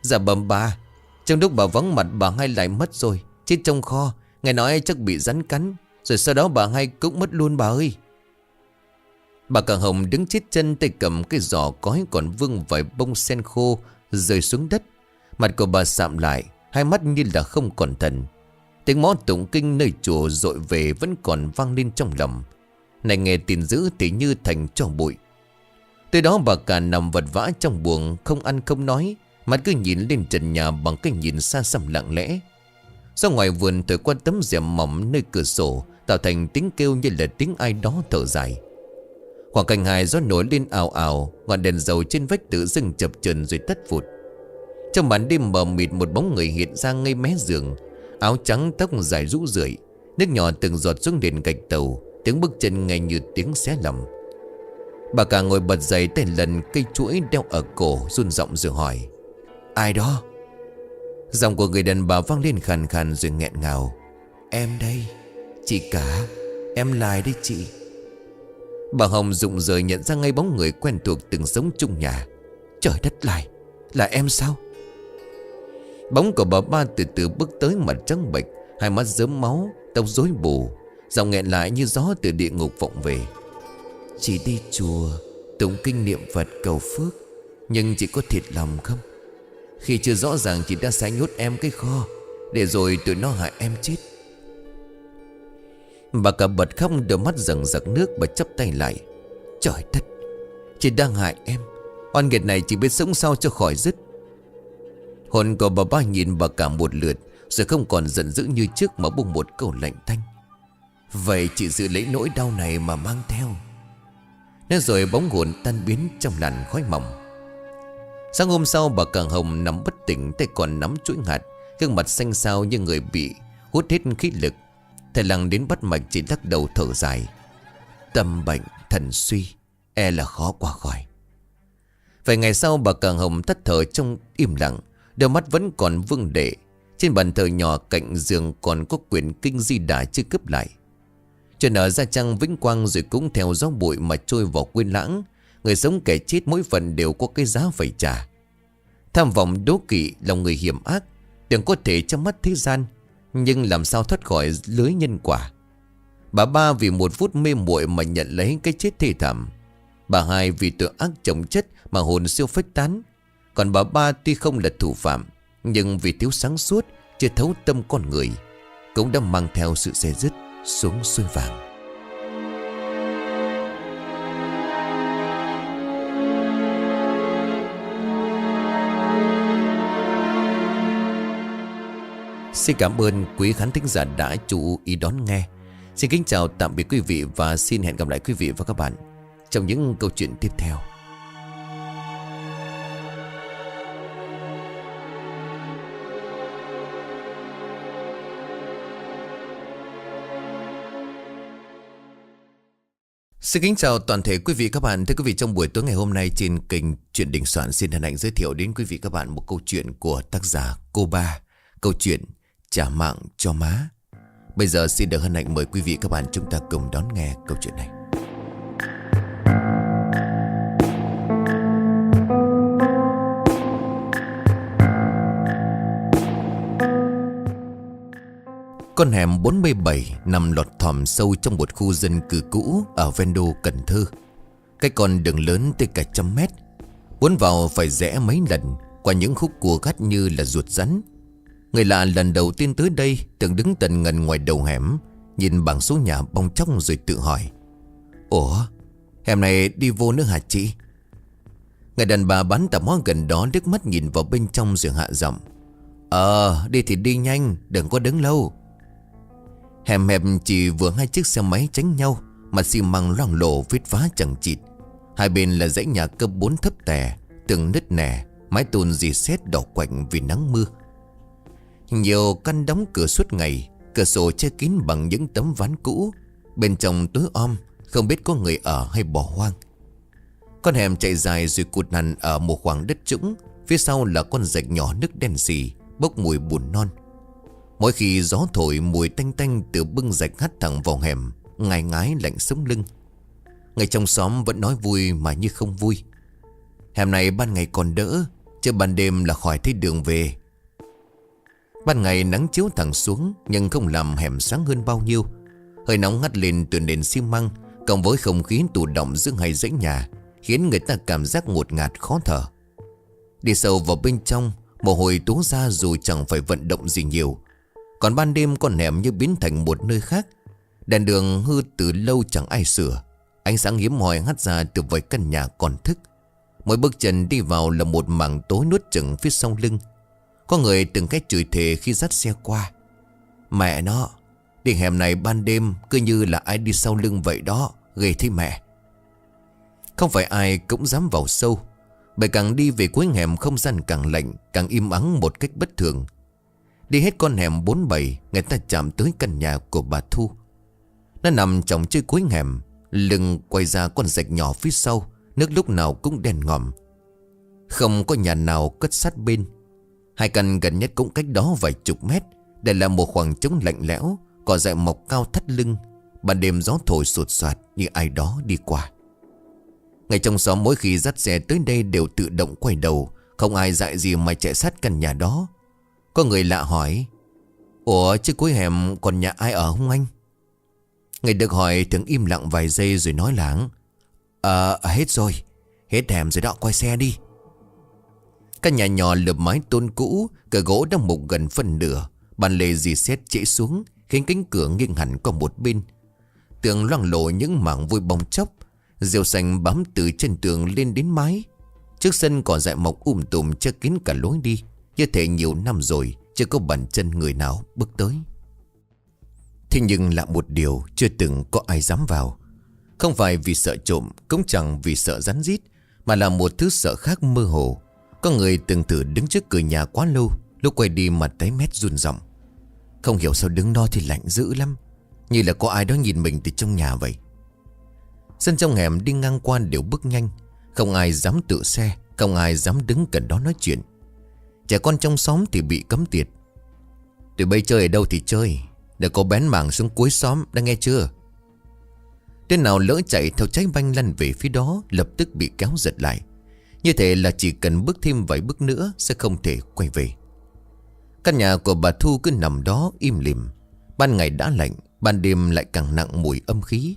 Speaker 1: Dạ bẩm bà, trong lúc bà vắng mặt bà Hai lại mất rồi, chết trong kho. Nghe nói chắc bị rắn cắn, rồi sau đó bà Hai cũng mất luôn bà ơi. Bà Càng Hồng đứng chết chân, tay cầm cái giỏ cói còn vương vài bông sen khô rơi xuống đất. Mặt của bà sạm lại, hai mắt như là không còn thần. Tiếng mõ tụng kinh nơi chùa dội về vẫn còn vang lên trong lòng. Này nghe tin dữ thì như thành tro bụi. Từ đó bà cả nằm vật vã trong buồng, không ăn không nói, mặt cứ nhìn lên trần nhà bằng cái nhìn xa xăm lặng lẽ. Ra ngoài vườn thổi qua tấm rèm mỏng nơi cửa sổ, tạo thành tiếng kêu như là tiếng ai đó thở dài. Khoảng cành hài gió nổi lên ào ào, ngọn đèn dầu trên vách tự dưng chập chờn rồi tắt vụt. Trong màn đêm mờ mịt, một bóng người hiện ra ngay mé giường, áo trắng tóc dài rũ rượi, nước nhỏ từng giọt xuống nền gạch tàu, tiếng bước chân nghe như tiếng xé lòng. Bà cả ngồi bật dậy, tay lần cây chuỗi đeo ở cổ, run giọng rồi hỏi: Ai đó? Giọng của người đàn bà vang lên khàn khàn rồi nghẹn ngào: Em đây, chị cả, em Lai đây chị. Bà Hồng rụng rời nhận ra ngay bóng người quen thuộc từng sống chung nhà. Trời đất, Lai, là em sao? Bóng của bà Ba từ từ bước tới, mặt trắng bệch, hai mắt rớm máu, tóc rối bù, giọng nghẹn lại như gió từ địa ngục vọng về. Chị đi chùa tụng kinh niệm Phật cầu phước, nhưng chị có thiệt lòng không? Khi chưa rõ ràng chị đã sai nhốt em cái kho, để rồi tụi nó hại em chết. Bà cả bật khóc, đôi mắt rần rặc nước. Bà chắp tay lại: Trời đất, chị đang hại em. Oan nghiệt này chỉ biết sống sao cho khỏi dứt. Hồn của bà Ba nhìn bà cả một lượt, rồi không còn giận dữ như trước mà buông một câu lạnh tanh: Vậy chị giữ lấy nỗi đau này mà mang theo. Nói rồi bóng hồn tan biến trong làn khói mỏng. Sáng hôm sau, bà Càng Hồng nằm bất tỉnh, tay còn nắm chuỗi hạt, gương mặt xanh xao như người bị hút hết khí lực. Thầy Lăng đến bắt mạch chỉ lắc đầu thở dài: Tâm bệnh thần suy, e là khó qua khỏi. Vài ngày sau, bà Càng Hồng thất thờ trong im lặng, đôi mắt vẫn còn vương lệ. Trên bàn thờ nhỏ cạnh giường còn có quyển kinh Di Đà chưa cướp lại. Chuyện ở Gia Trang Vĩnh Quang rồi cũng theo gió bụi mà trôi vào quên lãng. Người sống kẻ chết mỗi phần đều có cái giá phải trả. Tham vọng đố kỵ, lòng người hiểm ác tưởng có thể trong mắt thế gian, nhưng làm sao thoát khỏi lưới nhân quả. Bà Ba vì một phút mê muội mà nhận lấy cái chết thê thảm. Bà Hai vì tội ác chồng chất mà hồn siêu phách tán. Còn bà Ba tuy không là thủ phạm, nhưng vì thiếu sáng suốt, chưa thấu tâm con người, cũng đã mang theo sự xe dứt xuống suối vàng. Xin cảm ơn quý khán thính giả đã chú ý đón nghe. Xin kính chào tạm biệt quý vị và xin hẹn gặp lại quý vị và các bạn trong những câu chuyện tiếp theo. Xin kính chào toàn thể quý vị các bạn. Thưa quý vị, trong buổi tối ngày hôm nay trên kênh Chuyện Đình Soạn xin hân hạnh giới thiệu đến quý vị các bạn một câu chuyện của tác giả Cô Ba. Câu chuyện trả mạng cho má. Bây giờ xin được hân hạnh mời quý vị các bạn chúng ta cùng đón nghe câu chuyện này. Con hẻm 47 nằm lọt thỏm sâu trong một khu dân cư cũ ở ven đô Cần Thơ. Cái con đường lớn tới cả 100 mét. Muốn vào phải rẽ mấy lần qua những khúc cua gắt như là ruột rắn. Người lạ lần đầu tiên tới đây từng đứng tận ngần ngoài đầu hẻm, nhìn bảng số nhà bong chóc rồi tự hỏi: ủa, hẻm này đi vô nữa hả chị? Người đàn bà bán tạp hóa gần đó liếc mắt nhìn vào bên trong rồi hạ giọng: đi thì đi nhanh, đừng có đứng lâu. Hẻm hẹp chỉ vừa 2 chiếc xe máy tránh nhau, mặt xi măng loang lổ vết phá chẳng chịt. Hai bên là dãy nhà cấp 4 thấp tè, tường nứt nẻ, mái tôn rỉ sét đỏ quạnh vì nắng mưa. Nhiều căn đóng cửa suốt ngày, cửa sổ che kín bằng những tấm ván cũ. Bên trong tối om, không biết có người ở hay bỏ hoang. Con hẻm chạy dài rồi cụt hẳn ở một khoảng đất trũng. Phía sau là con rạch nhỏ nước đen xì, bốc mùi bùn non. Mỗi khi gió thổi, mùi tanh tanh từ bưng rạch hắt thẳng vào hẻm, ngai ngái lạnh sống lưng. Người trong xóm vẫn nói vui mà như không vui. Hẻm này ban ngày còn đỡ, chứ ban đêm là khỏi thấy đường về. Ban ngày nắng chiếu thẳng xuống, nhưng không làm hẻm sáng hơn bao nhiêu. Hơi nóng ngắt lên từ nền xi măng, cộng với không khí tù động giữa hai dãy nhà, khiến người ta cảm giác ngột ngạt khó thở. Đi sâu vào bên trong, mồ hôi túa ra dù chẳng phải vận động gì nhiều. Còn ban đêm con hẻm như biến thành một nơi khác. Đèn đường hư từ lâu chẳng ai sửa. Ánh sáng hiếm hoi hắt ra từ vài căn nhà còn thức. Mỗi bước chân đi vào là một mảng tối nuốt chửng phía sau lưng. Có người từng cách chửi thề khi dắt xe qua: mẹ nó, đi hẻm này ban đêm cứ như là ai đi sau lưng vậy đó, ghê thế mẹ. Không phải ai cũng dám vào sâu, bởi càng đi về cuối hẻm không gian càng lạnh, càng im ắng một cách bất thường. Đi hết con hẻm 47, người ta chạm tới căn nhà của bà Thu. Nó nằm trong chơi cuối hẻm, lưng quay ra con rạch nhỏ phía sau, nước lúc nào cũng đen ngòm. Không có nhà nào cất sát bên. Hai căn gần nhất cũng cách đó vài chục mét. Đây là một khoảng trống lạnh lẽo, cỏ dại mọc cao thắt lưng. Ban đêm gió thổi sột soạt như ai đó đi qua. Người trong xóm mỗi khi dắt xe tới đây đều tự động quay đầu, không ai dại gì mà chạy sát căn nhà đó. Có người lạ hỏi: ủa, chứ cuối hẻm còn nhà ai ở không anh? Người được hỏi thường im lặng vài giây rồi nói lảng: hết rồi, hết hẻm rồi đó, quay xe đi. Căn nhà nhỏ lợp mái tôn cũ, cửa gỗ đã mục gần phân nửa, bàn lề dì xét trễ xuống, khiến cánh cửa nghiêng hẳn qua một bên. Tường loang lổ những mảng vôi bong chóc, rêu xanh bám từ chân tường lên đến mái. Trước sân cỏ dại mọc tùm che kín cả lối đi, như thể nhiều năm rồi chưa có bàn chân người nào bước tới. Thế nhưng lạ một điều, chưa từng có ai dám vào. Không phải vì sợ trộm, cũng chẳng vì sợ rắn rít, mà là một thứ sợ khác mơ hồ. Có người từng thử đứng trước cửa nhà quá lâu, lúc quay đi mặt tái mét run rộng. Không hiểu sao đứng đó thì lạnh dữ lắm, như là có ai đó nhìn mình từ trong nhà vậy. Dân trong hẻm đi ngang qua đều bước nhanh, không ai dám tự xe, không ai dám đứng gần đó nói chuyện. Trẻ con trong xóm thì bị cấm tiệt: tụi bay chơi ở đâu thì chơi, đừng có bén mảng xuống cuối xóm, đã nghe chưa? Tên nào lỡ chạy theo trái banh lăn về phía đó lập tức bị kéo giật lại, như thể là chỉ cần bước thêm vài bước nữa sẽ không thể quay về. Căn nhà của bà Thu cứ nằm đó im lìm. Ban ngày đã lạnh, ban đêm lại càng nặng mùi âm khí.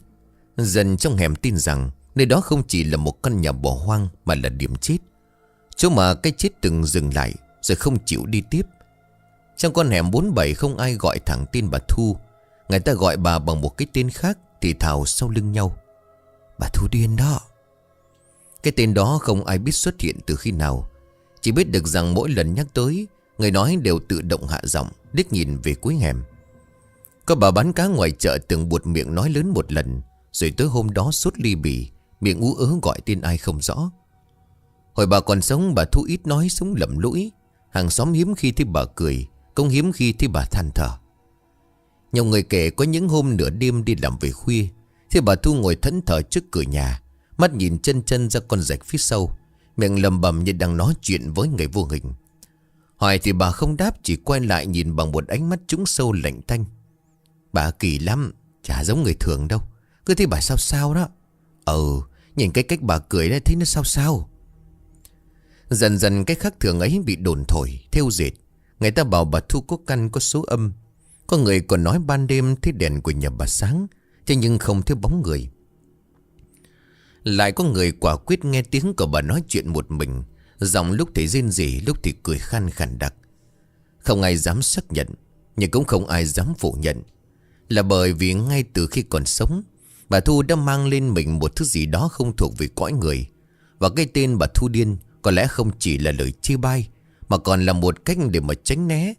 Speaker 1: Dần trong hẻm tin rằng nơi đó không chỉ là một căn nhà bỏ hoang, mà là điểm chết, chỗ mà cái chết từng dừng lại rồi không chịu đi tiếp. Trong con hẻm 47 không ai gọi thẳng tên bà Thu. Người ta gọi bà bằng một cái tên khác, thì thào sau lưng nhau: bà Thu điên đó. Cái tên đó không ai biết xuất hiện từ khi nào. Chỉ biết được rằng mỗi lần nhắc tới, người nói đều tự động hạ giọng, liếc nhìn về cuối hẻm. Có bà bán cá ngoài chợ từng buột miệng nói lớn một lần, rồi tối hôm đó sốt ly bì, miệng ú ớ gọi tên ai không rõ. Hồi bà còn sống, bà Thu ít nói, sống lầm lũi. Hàng xóm hiếm khi thấy bà cười, cũng hiếm khi thấy bà than thở. Nhiều người kể có những hôm nửa đêm đi làm về khuya, thì bà Thu ngồi thẫn thờ trước cửa nhà, mắt nhìn chân chân ra con rạch phía sau, miệng lầm bầm như đang nói chuyện với người vô hình. Hỏi thì bà không đáp, chỉ quay lại nhìn bằng một ánh mắt trũng sâu lạnh tanh. Bà kỳ lắm, chả giống người thường đâu. Cứ thấy bà sao sao đó. Nhìn cái cách bà cười đấy thấy nó sao sao. Dần dần cái khác thường ấy bị đồn thổi, thêu dệt. Người ta bảo bà Thu có căn có số âm. Có người còn nói ban đêm thấy đèn của nhà bà sáng, thế nhưng không thấy bóng người. Lại có người quả quyết nghe tiếng của bà nói chuyện một mình, giọng lúc thì rên rỉ, lúc thì cười khan khàn đặc. Không ai dám xác nhận, nhưng cũng không ai dám phủ nhận. Là bởi vì ngay từ khi còn sống, bà Thu đã mang lên mình một thứ gì đó không thuộc về cõi người. Và cái tên bà Thu Điên có lẽ không chỉ là lời chê bai, mà còn là một cách để mà tránh né,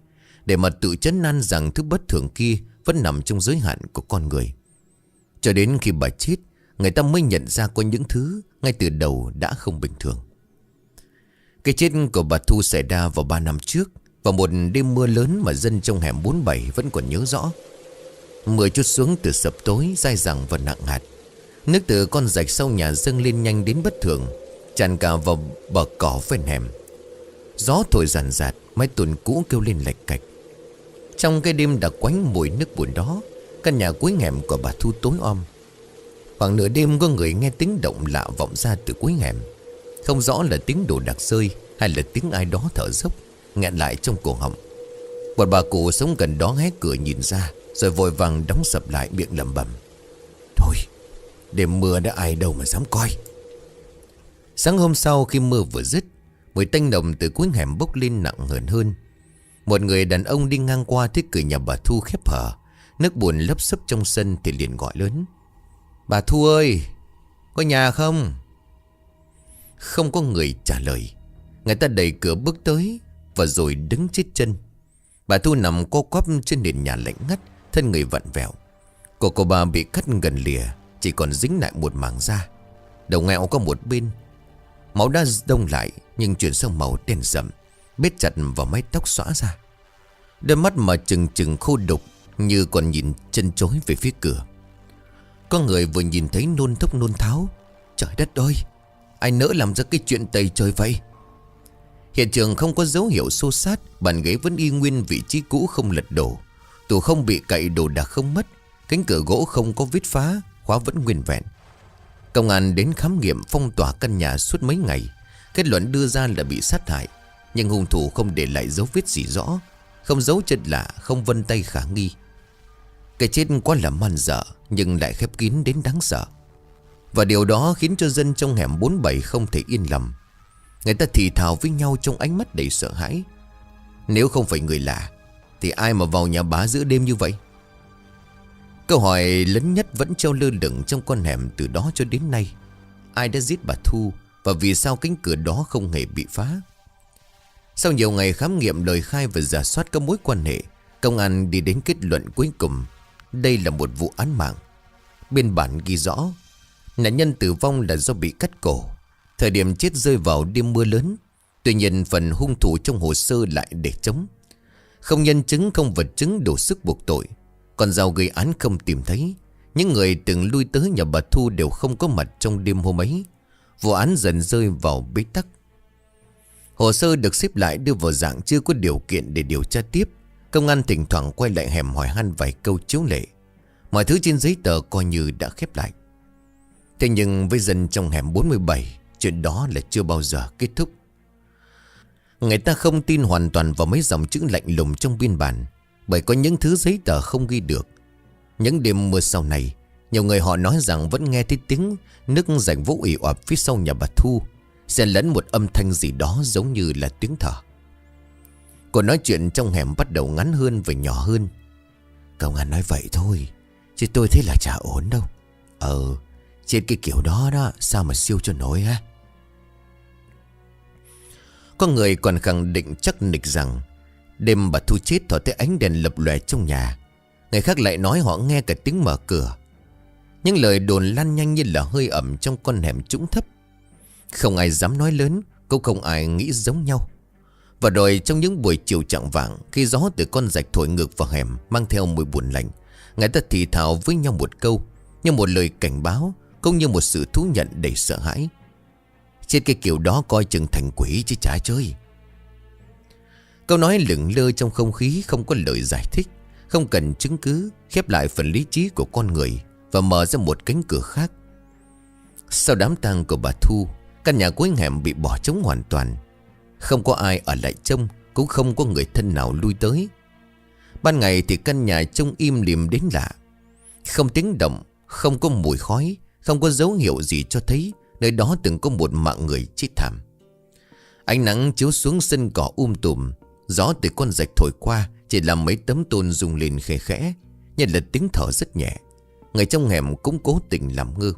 Speaker 1: để mà tự trấn an rằng thứ bất thường kia vẫn nằm trong giới hạn của con người. Cho đến khi bà chết, người ta mới nhận ra có những thứ ngay từ đầu đã không bình thường. Cái chết của bà Thu xảy ra vào 3 năm trước, vào một đêm mưa lớn mà dân trong hẻm 47 vẫn còn nhớ rõ. Mưa trút xuống từ sập tối, dai dẳng và nặng hạt. Nước từ con rạch sau nhà dâng lên nhanh đến bất thường, tràn cả vào bờ cỏ ven hẻm. Gió thổi ràn rạt, mái tôn cũ kêu lên lạch cạch. Trong cái đêm đặc quánh mùi nước bùn đó, căn nhà cuối hẻm của bà Thu tối om. Khoảng nửa đêm có người nghe tiếng động lạ vọng ra từ cuối hẻm. Không rõ là tiếng đồ đạc rơi hay là tiếng ai đó thở dốc nghẹn lại trong cổ họng. Một bà cụ sống gần đó hé cửa nhìn ra, rồi vội vàng đóng sập lại, miệng lẩm bẩm: Thôi, đêm mưa đã ai đâu mà dám coi. Sáng hôm sau khi mưa vừa dứt, mùi tanh nồng từ cuối hẻm bốc lên nặng hơn. Một người đàn ông đi ngang qua thấy cửa nhà bà Thu khép hở, nước bùn lấp xấp trong sân thì liền gọi lớn: Bà Thu ơi, có nhà không? Không có người trả lời. Người ta đẩy cửa bước tới và rồi đứng chết chân. Bà Thu nằm co quắp trên nền nhà lạnh ngắt, thân người vặn vẹo. Cổ của bà bị cắt gần lìa, chỉ còn dính lại một mảng da. Đầu ngẹo có một bên. Máu đã đông lại nhưng chuyển sang màu đen sậm, bết chặt vào mái tóc xõa ra. Đôi mắt mà trừng trừng khô đục, như còn nhìn chân chối về phía cửa. Có người vừa nhìn thấy nôn thốc nôn tháo: Trời đất ơi, ai nỡ làm ra cái chuyện tày trời vậy? Hiện trường không có dấu hiệu xô xát, bàn ghế vẫn y nguyên vị trí cũ không lật đổ, tủ không bị cậy, đồ đạc không mất, cánh cửa gỗ không có vết phá, khóa vẫn nguyên vẹn. Công an đến khám nghiệm phong tỏa căn nhà suốt mấy ngày, kết luận đưa ra là bị sát hại, nhưng hung thủ không để lại dấu vết gì rõ, không dấu chân lạ, không vân tay khả nghi. Cái chết quá là man dợ nhưng lại khép kín đến đáng sợ. Và điều đó khiến cho dân trong hẻm 47 không thể yên lòng. Người ta thì thào với nhau trong ánh mắt đầy sợ hãi: Nếu không phải người lạ thì ai mà vào nhà bá giữa đêm như vậy? Câu hỏi lớn nhất vẫn treo lơ lửng trong con hẻm từ đó cho đến nay: Ai đã giết bà Thu, và vì sao cánh cửa đó không hề bị phá? Sau nhiều ngày khám nghiệm lời khai và rà soát các mối quan hệ, công an đi đến kết luận cuối cùng: đây là một vụ án mạng. Biên bản ghi rõ nạn nhân tử vong là do bị cắt cổ, thời điểm chết rơi vào đêm mưa lớn. Tuy nhiên phần hung thủ trong hồ sơ lại để trống, không nhân chứng, không vật chứng đủ sức buộc tội. Con dao gây án không tìm thấy. Những người từng lui tới nhà bà Thu đều không có mặt trong đêm hôm ấy. Vụ án dần rơi vào bế tắc. Hồ sơ được xếp lại đưa vào dạng chưa có điều kiện để điều tra tiếp. Công an thỉnh thoảng quay lại hẻm hỏi han vài câu chiếu lệ. Mọi thứ trên giấy tờ coi như đã khép lại. Thế nhưng với dân trong hẻm 47, chuyện đó là chưa bao giờ kết thúc. Người ta không tin hoàn toàn vào mấy dòng chữ lạnh lùng trong biên bản, bởi có những thứ giấy tờ không ghi được. Những đêm mưa sau này, nhiều người họ nói rằng vẫn nghe thấy tiếng nước rạch vỗ ì oạp phía sau nhà bà Thu, xen lẫn một âm thanh gì đó giống như là tiếng thở. Cuộc nói chuyện trong hẻm bắt đầu ngắn hơn và nhỏ hơn. Công an nói vậy thôi, chứ tôi thấy là chả ổn đâu. Trên cái kiểu đó đó, sao mà siêu cho nổi ha? Có người còn khẳng định chắc nịch rằng đêm bà Thu chết họ thấy ánh đèn lập lòe trong nhà. Người khác lại nói họ nghe cả tiếng mở cửa. Những lời đồn lan nhanh như là hơi ẩm trong con hẻm trũng thấp. Không ai dám nói lớn, cũng không ai nghĩ giống nhau. Và rồi trong những buổi chiều chạng vạng, khi gió từ con rạch thổi ngược vào hẻm mang theo mùi buồn lạnh, người ta thì thào với nhau một câu, như một lời cảnh báo, cũng như một sự thú nhận đầy sợ hãi: trên cái kiểu đó coi chừng thành quỷ chứ chả chơi. Câu nói lững lơ trong không khí, không có lời giải thích, không cần chứng cứ, khép lại phần lý trí của con người và mở ra một cánh cửa khác. Sau đám tang của bà Thu, căn nhà cuối hẻm bị bỏ trống hoàn toàn. Không có ai ở lại trông, cũng không có người thân nào lui tới. Ban ngày thì căn nhà trông im lìm đến lạ. Không tiếng động, không có mùi khói, không có dấu hiệu gì cho thấy nơi đó từng có một mạng người chết thảm. Ánh nắng chiếu xuống sân cỏ tùm, gió từ con rạch thổi qua chỉ làm mấy tấm tôn rung lên khẽ khẽ, như là tiếng thở rất nhẹ. Người trong hẻm cũng cố tình làm ngơ.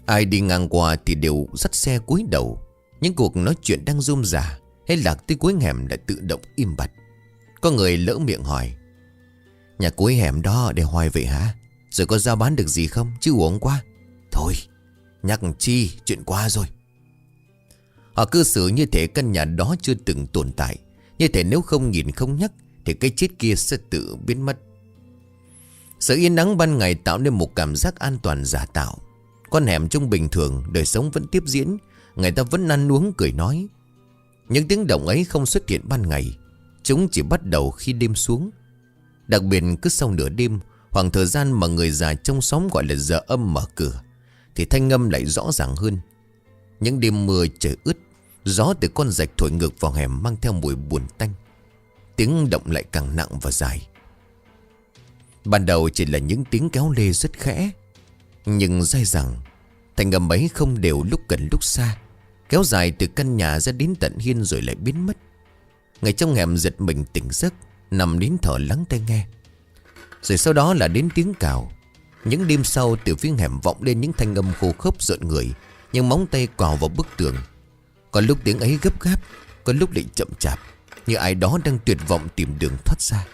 Speaker 1: Ai đi ngang qua thì đều dắt xe cúi đầu. Những cuộc nói chuyện đang rôm rả hay lạc tới cuối hẻm lại tự động im bặt. Có người lỡ miệng hỏi: nhà cuối hẻm đó để hoài vậy hả? Rồi có giao bán được gì không chứ uống quá? Thôi nhắc chi, chuyện qua rồi. Họ cư xử như thể căn nhà đó chưa từng tồn tại, như thể nếu không nhìn không nhắc thì cái chết kia sẽ tự biến mất. Sự yên nắng ban ngày tạo nên một cảm giác an toàn giả tạo. Con hẻm trông bình thường, đời sống vẫn tiếp diễn, người ta vẫn ăn uống cười nói. Những tiếng động ấy không xuất hiện ban ngày, chúng chỉ bắt đầu khi đêm xuống. Đặc biệt cứ sau nửa đêm, khoảng thời gian mà người già trong xóm gọi là giờ âm mở cửa, thì thanh âm lại rõ ràng hơn. Những đêm mưa trời ướt, gió từ con rạch thổi ngược vào hẻm mang theo mùi buồn tanh. Tiếng động lại càng nặng và dài. Ban đầu chỉ là những tiếng kéo lê rất khẽ, nhưng dai dẳng. Thanh âm ấy không đều, lúc gần lúc xa, kéo dài từ căn nhà ra đến tận hiên rồi lại biến mất. Người trong hẻm giật mình tỉnh giấc, nằm nín thở lắng tai nghe. Rồi sau đó là đến tiếng cào. Những đêm sau, từ phía hẻm vọng lên những thanh âm khô khốc rợn người, những móng tay cào vào bức tường. Còn lúc tiếng ấy gấp gáp, có lúc lại chậm chạp, như ai đó đang tuyệt vọng tìm đường thoát ra.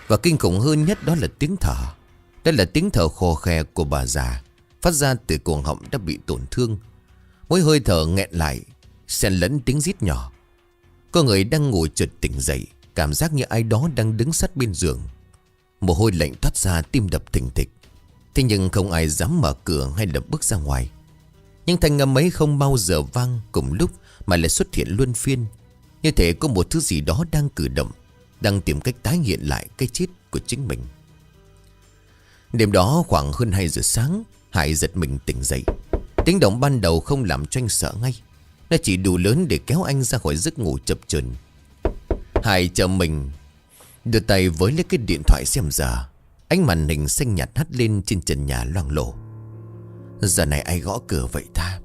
Speaker 1: Và kinh khủng hơn nhất đó là tiếng thở. Đó là tiếng thở khò khè của bà già, phát ra từ cuồng họng đã bị tổn thương. Mỗi hơi thở nghẹn lại, xen lẫn tiếng rít nhỏ. Có người đang ngủ chợt tỉnh dậy, cảm giác như ai đó đang đứng sát bên giường. Mồ hôi lạnh toát ra, tim đập thình thịch. Thế nhưng không ai dám mở cửa hay là bước ra ngoài. Nhưng thanh âm ấy không bao giờ vang cùng lúc, mà lại xuất hiện luân phiên, như thể có một thứ gì đó đang cử động, đang tìm cách tái hiện lại cái chết của chính mình. Đêm đó khoảng hơn 2 giờ sáng, Hải giật mình tỉnh dậy. Tiếng động ban đầu không làm cho anh sợ ngay, nó chỉ đủ lớn để kéo anh ra khỏi giấc ngủ chập chờn. Hải chờ mình, đưa tay với lấy cái điện thoại xem giờ. Ánh màn hình xanh nhạt hắt lên trên trần nhà loang lổ. Giờ này ai gõ cửa vậy ta?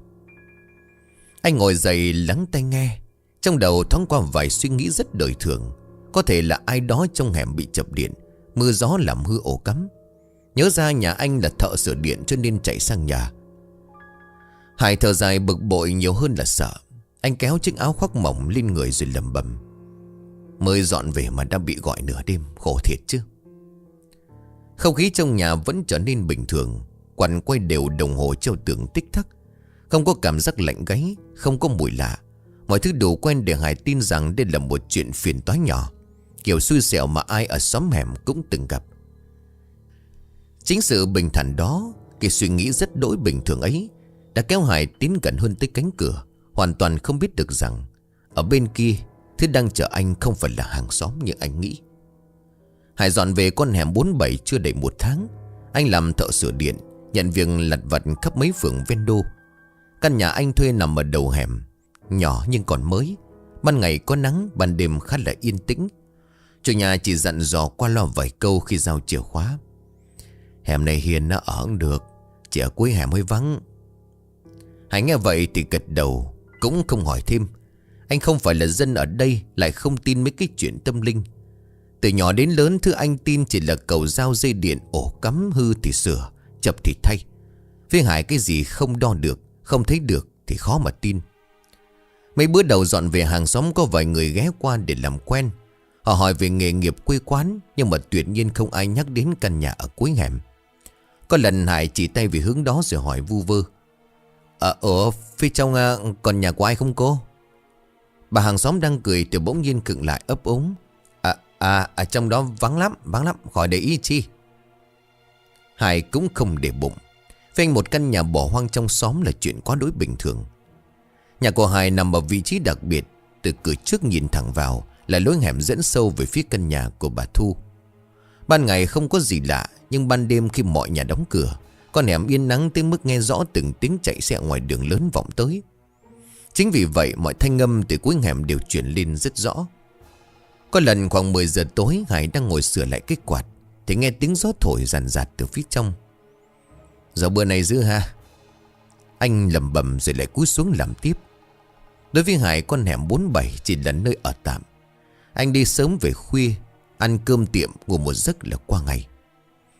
Speaker 1: Anh ngồi dậy lắng tai nghe. Trong đầu thoáng qua vài suy nghĩ rất đời thường. Có thể là ai đó trong hẻm bị chập điện, mưa gió làm hư ổ cắm. Nhớ ra nhà anh là thợ sửa điện cho nên chạy sang nhà. Hải thở dài bực bội nhiều hơn là sợ. Anh kéo chiếc áo khoác mỏng lên người rồi lẩm bẩm: mới dọn về mà đã bị gọi nửa đêm, khổ thiệt chứ. Không khí trong nhà vẫn trở nên bình thường. Quằn quay đều đồng hồ treo tường tích tắc. Không có cảm giác lạnh gáy, không có mùi lạ. Mọi thứ đủ quen để Hải tin rằng đây là một chuyện phiền toái nhỏ, kiểu xui xẻo mà ai ở xóm hẻm cũng từng gặp. Chính sự bình thản đó, cái suy nghĩ rất đỗi bình thường ấy, đã kéo Hải tiến gần hơn tới cánh cửa, hoàn toàn không biết được rằng ở bên kia, thứ đang chờ anh không phải là hàng xóm như anh nghĩ. Hải dọn về con hẻm 47 chưa đầy 1 tháng. Anh làm thợ sửa điện, nhận việc lặt vặt khắp mấy phường ven đô. Căn nhà anh thuê nằm ở đầu hẻm, nhỏ nhưng còn mới. Ban ngày có nắng, ban đêm khá là yên tĩnh. Chủ nhà chỉ dặn dò qua loa vài câu khi giao chìa khóa: hẻm này hiền nó ở không được, chỉ ở cuối hẻm hơi vắng. Hải nghe vậy thì gật đầu, cũng không hỏi thêm. Anh không phải là dân ở đây, lại không tin mấy cái chuyện tâm linh. Từ nhỏ đến lớn, thứ anh tin chỉ là cầu giao dây điện, ổ cắm hư thì sửa, chập thì thay. Với Hải cái gì không đo được, không thấy được thì khó mà tin. Mấy bữa đầu dọn về, hàng xóm có vài người ghé qua để làm quen. Họ hỏi về nghề nghiệp quê quán, nhưng mà tuyệt nhiên không ai nhắc đến căn nhà ở cuối hẻm. Có lần Hải chỉ tay về hướng đó rồi hỏi vu vơ: ở phía trong còn nhà của ai không cô? Bà hàng xóm đang cười thì bỗng nhiên khựng lại ấp úng: ở trong đó vắng lắm, khỏi để ý chi. Hải cũng không để bụng. Với anh, một căn nhà bỏ hoang trong xóm là chuyện quá đối bình thường. Nhà của Hải nằm ở vị trí đặc biệt. từ cửa trước nhìn thẳng vào là lối hẻm dẫn sâu về phía căn nhà của bà Thu. Ban ngày không có gì lạ, nhưng ban đêm khi mọi nhà đóng cửa, con hẻm yên nắng tới mức nghe rõ từng tiếng chạy xe ngoài đường lớn vọng tới. Chính vì vậy mọi thanh âm từ cuối hẻm đều truyền lên rất rõ. Có lần khoảng 10 giờ tối, Hải đang ngồi sửa lại cái quạt thì nghe tiếng gió thổi ràn rạt từ phía trong. Giờ bữa này dữ ha. Anh lẩm bẩm rồi lại cúi xuống làm tiếp. Đối với Hải, con hẻm 47 chỉ là nơi ở tạm. Anh đi sớm về khuya, ăn cơm tiệm, ngủ một giấc là qua ngày.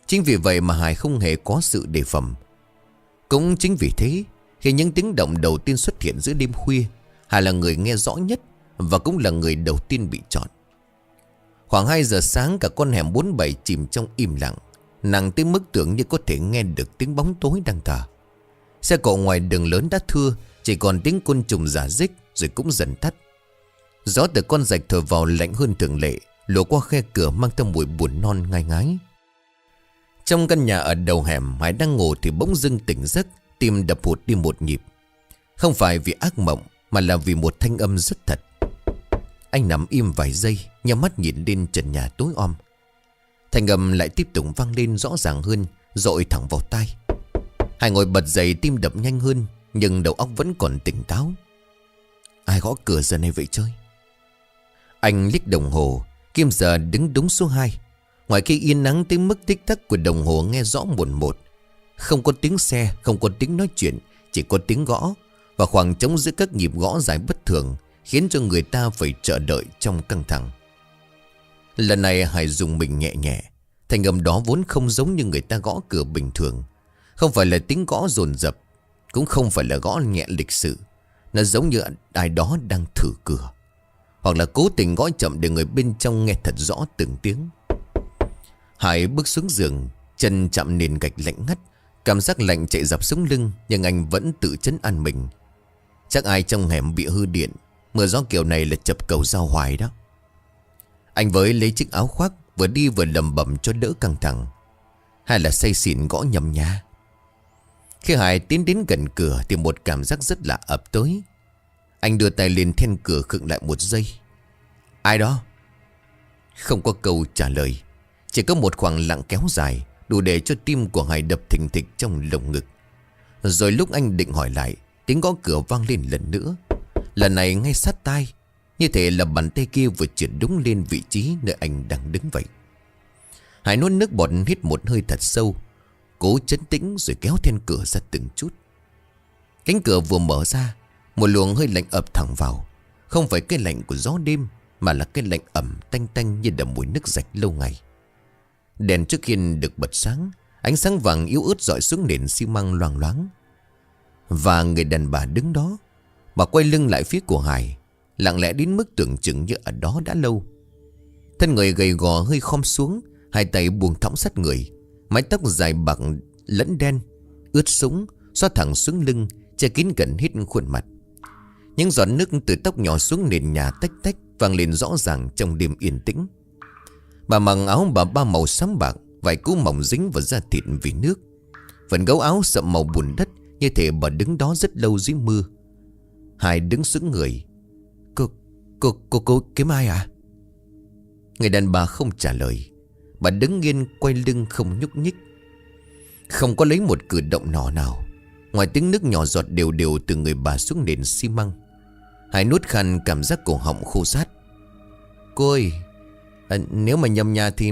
Speaker 1: Chính vì vậy mà Hải không hề có sự đề phòng. Cũng chính vì thế, khi những tiếng động đầu tiên xuất hiện giữa đêm khuya, Hải là người nghe rõ nhất và cũng là người đầu tiên bị chọn. Khoảng 2 giờ sáng, cả con hẻm 47 chìm trong im lặng, nặng tới mức tưởng như có thể nghe được tiếng bóng tối đang thở. Xe cộ ngoài đường lớn đã thưa, chỉ còn tiếng côn trùng rả rích rồi cũng dần tắt. Gió từ con rạch thổi vào lạnh hơn thường lệ, lùa qua khe cửa mang theo mùi buồn non ngai ngái. Trong căn nhà ở đầu hẻm, Hải đang ngủ thì bỗng dưng tỉnh giấc, tim đập hụt đi một nhịp. Không phải vì ác mộng mà là vì một thanh âm rất thật. Anh nằm im vài giây, nhắm mắt nhìn lên trần nhà tối om. Thanh âm lại tiếp tục vang lên rõ ràng hơn, dội thẳng vào tai. Hải ngồi bật dậy, tim đập nhanh hơn, nhưng đầu óc vẫn còn tỉnh táo. Ai gõ cửa giờ này vậy chơi? Anh liếc đồng hồ, kim giờ đứng đúng số 2. Ngoài kia yên nắng tới mức tích tắc của đồng hồ nghe rõ một. Không có tiếng xe, không có tiếng nói chuyện, chỉ có tiếng gõ. Và khoảng trống giữa các nhịp gõ dài bất thường khiến cho người ta phải chờ đợi trong căng thẳng. Lần này Hải dùng mình nhẹ nhẹ. Thanh âm đó vốn không giống như người ta gõ cửa bình thường. Không phải là tiếng gõ dồn dập, cũng không phải là gõ nhẹ lịch sự. Nó giống như ai đó đang thử cửa, hoặc là cố tình gõ chậm để người bên trong nghe thật rõ từng tiếng. Hải bước xuống giường, chân chạm nền gạch lạnh ngắt. Cảm giác lạnh chạy dọc sống lưng, nhưng anh vẫn tự trấn an mình. Chắc ai trong hẻm bị hư điện, mưa gió kiểu này là chập cầu giao hoài đó. Anh với lấy chiếc áo khoác, vừa đi vừa lầm bầm cho đỡ căng thẳng. Hay là say xỉn gõ nhầm nhà? Khi Hải tiến đến gần cửa thì một cảm giác rất lạ ập tới. Anh đưa tay lên then cửa khựng lại một giây. Ai đó? Không có câu trả lời, chỉ có một khoảng lặng kéo dài, đủ để cho tim của Hải đập thình thịch trong lồng ngực. Rồi lúc anh định hỏi lại, tiếng gõ cửa vang lên lần nữa. Lần này ngay sát tai, như thể là bàn tay kia vừa chuyển đúng lên vị trí nơi anh đang đứng vậy. Hải nuốt nước bọt, hít một hơi thật sâu, cố trấn tĩnh rồi kéo then cửa ra từng chút. Cánh cửa vừa mở ra, một luồng hơi lạnh ập thẳng vào. Không phải cái lạnh của gió đêm, mà là cái lạnh ẩm tanh tanh như đầm mùi nước rạch lâu ngày. Đèn trước hiên được bật sáng, ánh sáng vàng yếu ớt rọi xuống nền xi măng loang loáng. Và người đàn bà đứng đó, bà quay lưng lại phía của Hải, lặng lẽ đến mức tưởng chừng như ở đó đã lâu. Thân người gầy gò hơi khom xuống, hai tay buông thõng sát người. Mái tóc dài bạc lẫn đen, ướt sũng, xõa thẳng xuống lưng, che kín gần hết khuôn mặt. Những giọt nước từ tóc nhỏ xuống nền nhà tách tách vang lên rõ ràng trong đêm yên tĩnh. Bà mặc áo bà ba màu xám bạc, vải cũ mỏng dính vào da thịt vì nước. Phần gấu áo sậm màu bùn đất, như thể bà đứng đó rất lâu dưới mưa. Hải đứng sững người. Cô kiếm ai à? Người đàn bà không trả lời. Bà đứng yên quay lưng không nhúc nhích, không có lấy một cử động nhỏ nào, ngoài tiếng nước nhỏ giọt đều đều từ người bà xuống nền xi măng. Hải nuốt khăn, cảm giác cổ họng khô rát. Cô ơi, nếu mà nhầm nhà thì...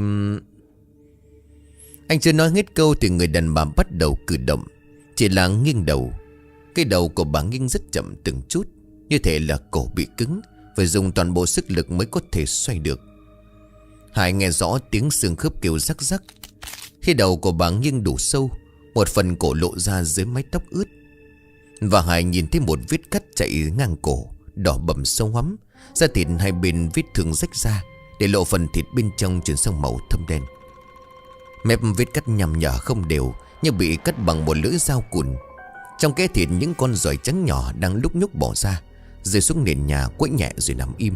Speaker 1: Anh chưa nói hết câu thì người đàn bà bắt đầu cử động. Chỉ là nghiêng đầu. Cái đầu của bà nghiêng rất chậm từng chút, như thể là cổ bị cứng, phải dùng toàn bộ sức lực mới có thể xoay được. Hải nghe rõ tiếng xương khớp kêu rắc rắc. Khi đầu của bà nghiêng đủ sâu, một phần cổ lộ ra dưới mái tóc ướt. Và Hải nhìn thấy một vết cắt chạy ngang cổ, đỏ bầm sâu hoắm. Da thịt hai bên vết thương rách ra, để lộ phần thịt bên trong chuyển sang màu thâm đen. Mép vết cắt nhằm nhở không đều, như bị cắt bằng một lưỡi dao cùn. Trong kẽ thịt những con giòi trắng nhỏ đang lúc nhúc bỏ ra, rơi xuống nền nhà quẫy nhẹ rồi nằm im.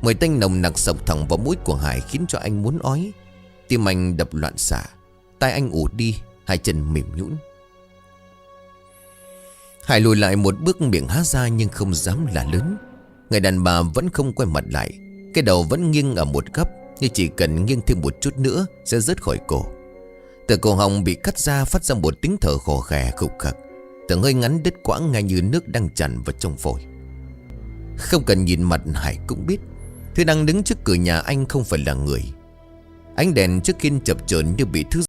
Speaker 1: Mùi tanh nồng nặc sộc thẳng vào mũi của Hải khiến cho anh muốn ói. Tim anh đập loạn xạ, tai anh ù đi, hai chân mềm nhũn. Hải lùi lại một bước, miệng há ra nhưng không dám là lớn. Người đàn bà vẫn không quay mặt lại. Cái đầu vẫn nghiêng ở một góc, như chỉ cần nghiêng thêm một chút nữa sẽ rớt khỏi cổ. Từ cổ họng bị cắt ra phát ra một tiếng thở khò khè khục khặc, từng hơi ngắn đứt quãng ngay như nước đang tràn vào trong phổi. Không cần nhìn mặt Hải cũng biết thứ đang đứng trước cửa nhà anh không phải là người. Ánh đèn trước kia chập chờn như bị thứ